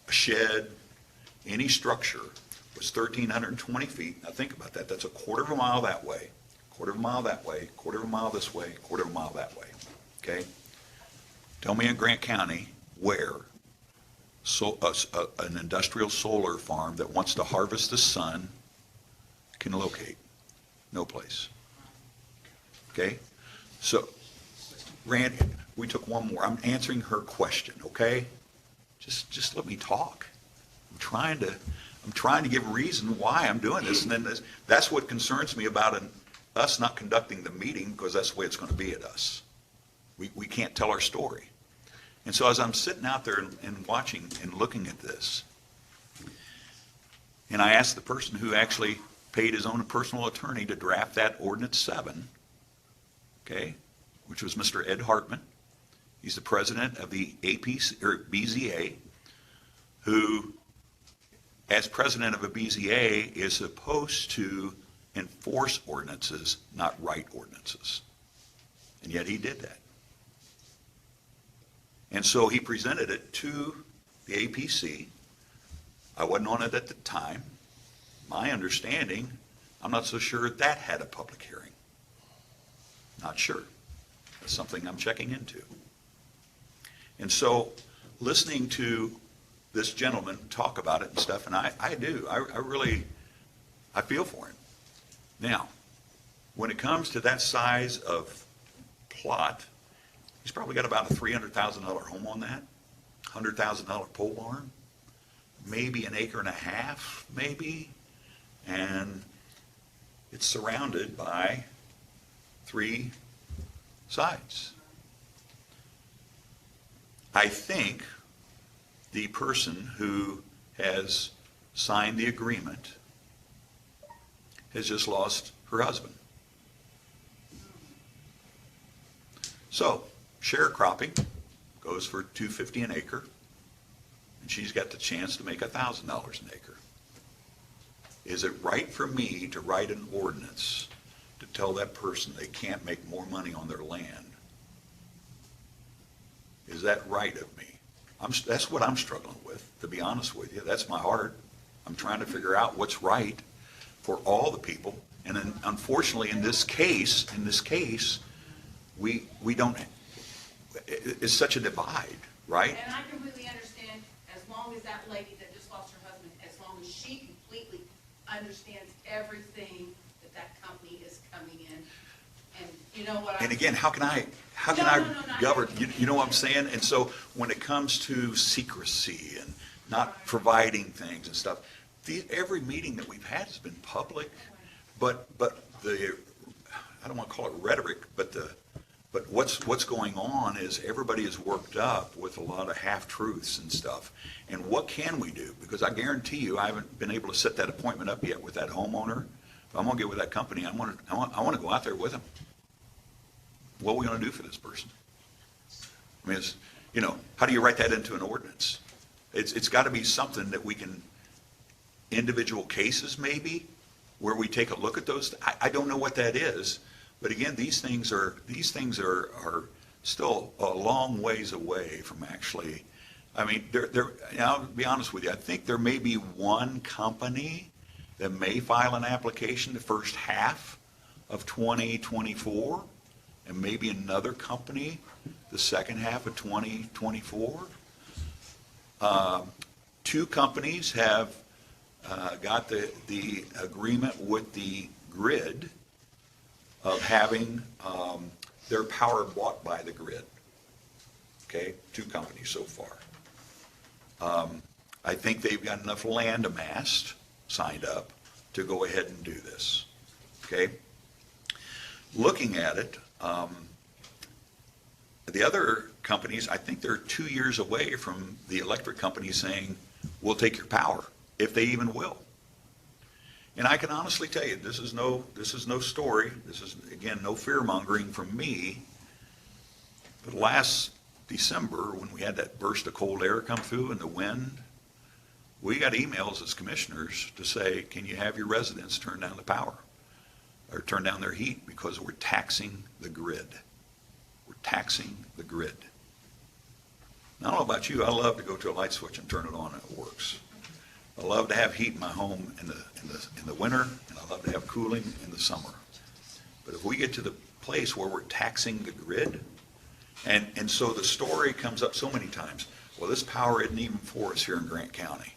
a shed, any structure was 1,320 feet. Now think about that. That's a quarter of a mile that way, quarter of a mile that way, quarter of a mile this way, quarter of a mile that way. Okay? Tell me in Grant County where an industrial solar farm that wants to harvest the sun can locate. No place. Okay? So, Randy, we took one more. I'm answering her question, okay? Just let me talk. I'm trying to give a reason why I'm doing this, and then that's what concerns me about us not conducting the meeting, because that's the way it's going to be at us. We can't tell our story. And so as I'm sitting out there and watching and looking at this, and I asked the person who actually paid his own personal attorney to draft that ordinance 7, okay, which was Mr. Ed Hartman. He's the president of the APC, or BZA, who, as president of a BZA, is supposed to enforce ordinances, not write ordinances. And yet he did that. And so he presented it to the APC. I wasn't on it at the time. My understanding, I'm not so sure that had a public hearing. Not sure. That's something I'm checking into. And so, listening to this gentleman talk about it and stuff, and I really feel for him. Now, when it comes to that size of plot, he's probably got about a $300,000 home on that, $100,000 pole barn, maybe an acre and a half, maybe, and it's surrounded by 3 sides. I think the person who has signed the agreement has just lost her husband. So, sharecropping goes for $250 an acre, and she's got the chance to make $1,000 an acre. Is it right for me to write an ordinance to tell that person they can't make more money on their land? Is that right of me? That's what I'm struggling with, to be honest with you. That's my heart. I'm trying to figure out what's right for all the people. And then, unfortunately, in this case, we don't, it's such a divide, right? And I completely understand, as long as that lady that just lost her husband, as long as she completely understands everything that company is coming in. And you know what? And again, how can I govern, you know what I'm saying? And so when it comes to secrecy and not providing things and stuff, every meeting that we've had has been public, but the, I don't want to call it rhetoric, but what's going on is everybody is worked up with a lot of half-truths and stuff. And what can we do? Because I guarantee you, I haven't been able to set that appointment up yet with that homeowner. If I'm going to get with that company, I want to go out there with them. What are we going to do for this person? I mean, how do you write that into an ordinance? It's got to be something that we can, individual cases maybe, where we take a look at those. I don't know what that is, but again, these things are still a long ways away from actually. I mean, I'll be honest with you. I think there may be one company that may file an application the first half of 2024, and maybe another company the second half of 2024. 2 companies have got the agreement with the grid of having their power bought by the grid. Okay, 2 companies so far. I think they've got enough land amassed, signed up, to go ahead and do this. Okay? Looking at it, the other companies, I think they're 2 years away from the electric company saying, we'll take your power, if they even will. And I can honestly tell you, this is no story. This is, again, no fear-mongering from me. But last December, when we had that burst of cold air come through and the wind, we got emails as commissioners to say, can you have your residents turn down the power or turn down their heat because we're taxing the grid. We're taxing the grid. Now, I don't know about you, I love to go to a light switch and turn it on and it works. I love to have heat in my home in the winter, and I love to have cooling in the summer. But if we get to the place where we're taxing the grid, and so the story comes up so many times, well, this power isn't even for us here in Grant County.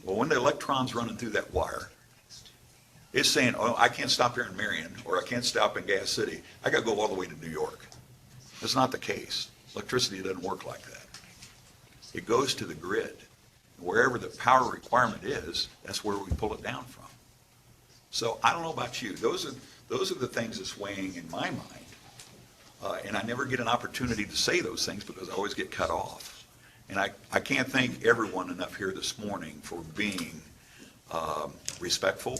Well, when the electron's running through that wire, it's saying, oh, I can't stop here in Marion, or I can't stop in Gas City. I got to go all the way to New York. That's not the case. Electricity doesn't work like that. It goes to the grid. Wherever the power requirement is, that's where we pull it down from. So I don't know about you. Those are the things that's weighing in my mind. And I never get an opportunity to say those things because I always get cut off. And I can't thank everyone enough here this morning for being respectful.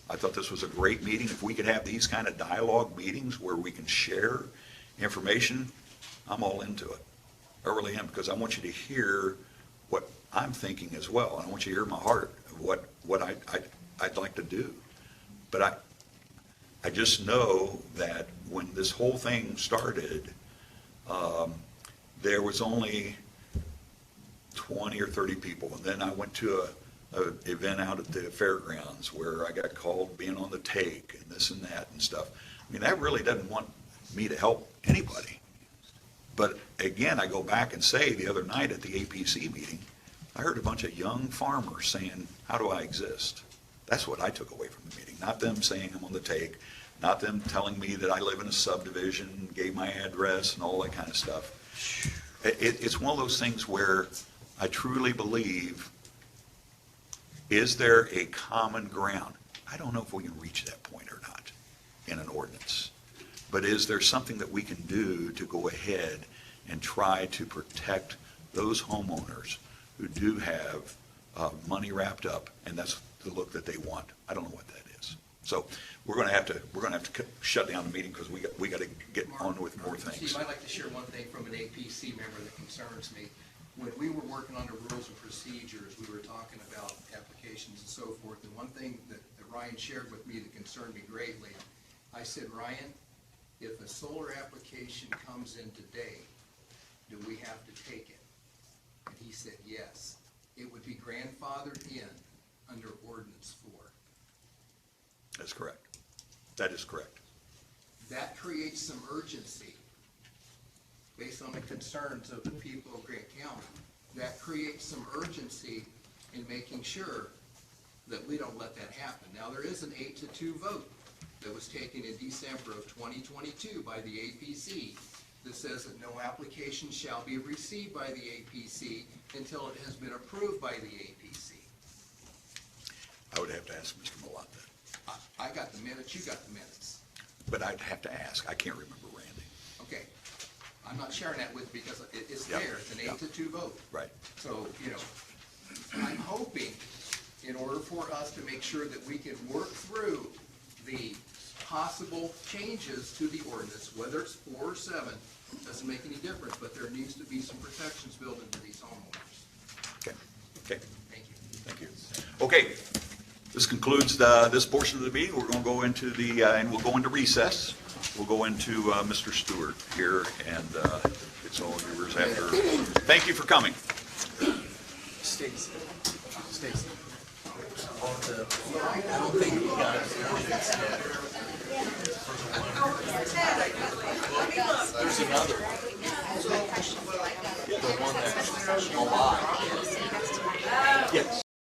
I thought this was a great meeting. If we could have these kind of dialogue meetings where we can share information, I'm all into it. I really am, because I want you to hear what I'm thinking as well. I want you to hear my heart of what I'd like to do. But I just know that when this whole thing started, there was only 20 or 30 people. And then I went to a event out at the fairgrounds where I got called being on the take and this and that and stuff. I mean, that really doesn't want me to help anybody. But again, I go back and say the other night at the APC meeting, I heard a bunch of young farmers saying, how do I exist? That's what I took away from the meeting, not them saying I'm on the take, not them telling me that I live in a subdivision, gave my address and all that kind of stuff. It's one of those things where I truly believe, is there a common ground? I don't know if we can reach that point or not in an ordinance. But is there something that we can do to go ahead and try to protect those homeowners who do have money wrapped up, and that's the look that they want? I don't know what that is. So we're going to have to shut down the meeting because we got to get on with more things. Steve, I'd like to share one thing from an APC member that concerns me. When we were working on the rules and procedures, we were talking about applications and so forth, and one thing that Ryan shared with me that concerned me greatly, I said, Ryan, if a solar application comes in today, do we have to take it? And he said, yes. It would be grandfathered in under ordinance 4. That's correct. That is correct. That creates some urgency based on the concerns of the people of Grant County. That creates some urgency in making sure that we don't let that happen. Now, there is an 8-2 vote that was taken in December of 2022 by the APC that says that no application shall be received by the APC until it has been approved by the APC. I would have to ask Mr. Malott that. I got the minutes, you got the minutes. But I'd have to ask. I can't remember, Randy. Okay. I'm not sharing that with, because it's Yep. there, it's an Yep. 8-2 vote. Right. So, I'm hoping, in order for us to make sure that we can work through the possible changes to the ordinance, whether it's 4 or 7, doesn't make any difference, but there needs to be some protections built into these homeowners. Okay. Okay. Thank you. Thank you. Okay. This concludes this portion of the meeting. We're going to go into and we'll go into recess. We'll go into Mr. Stewart here, and it's all yours after. Thank you for coming. Stacy. I don't think we got it. There's another one. The one that's a lot. Yeah.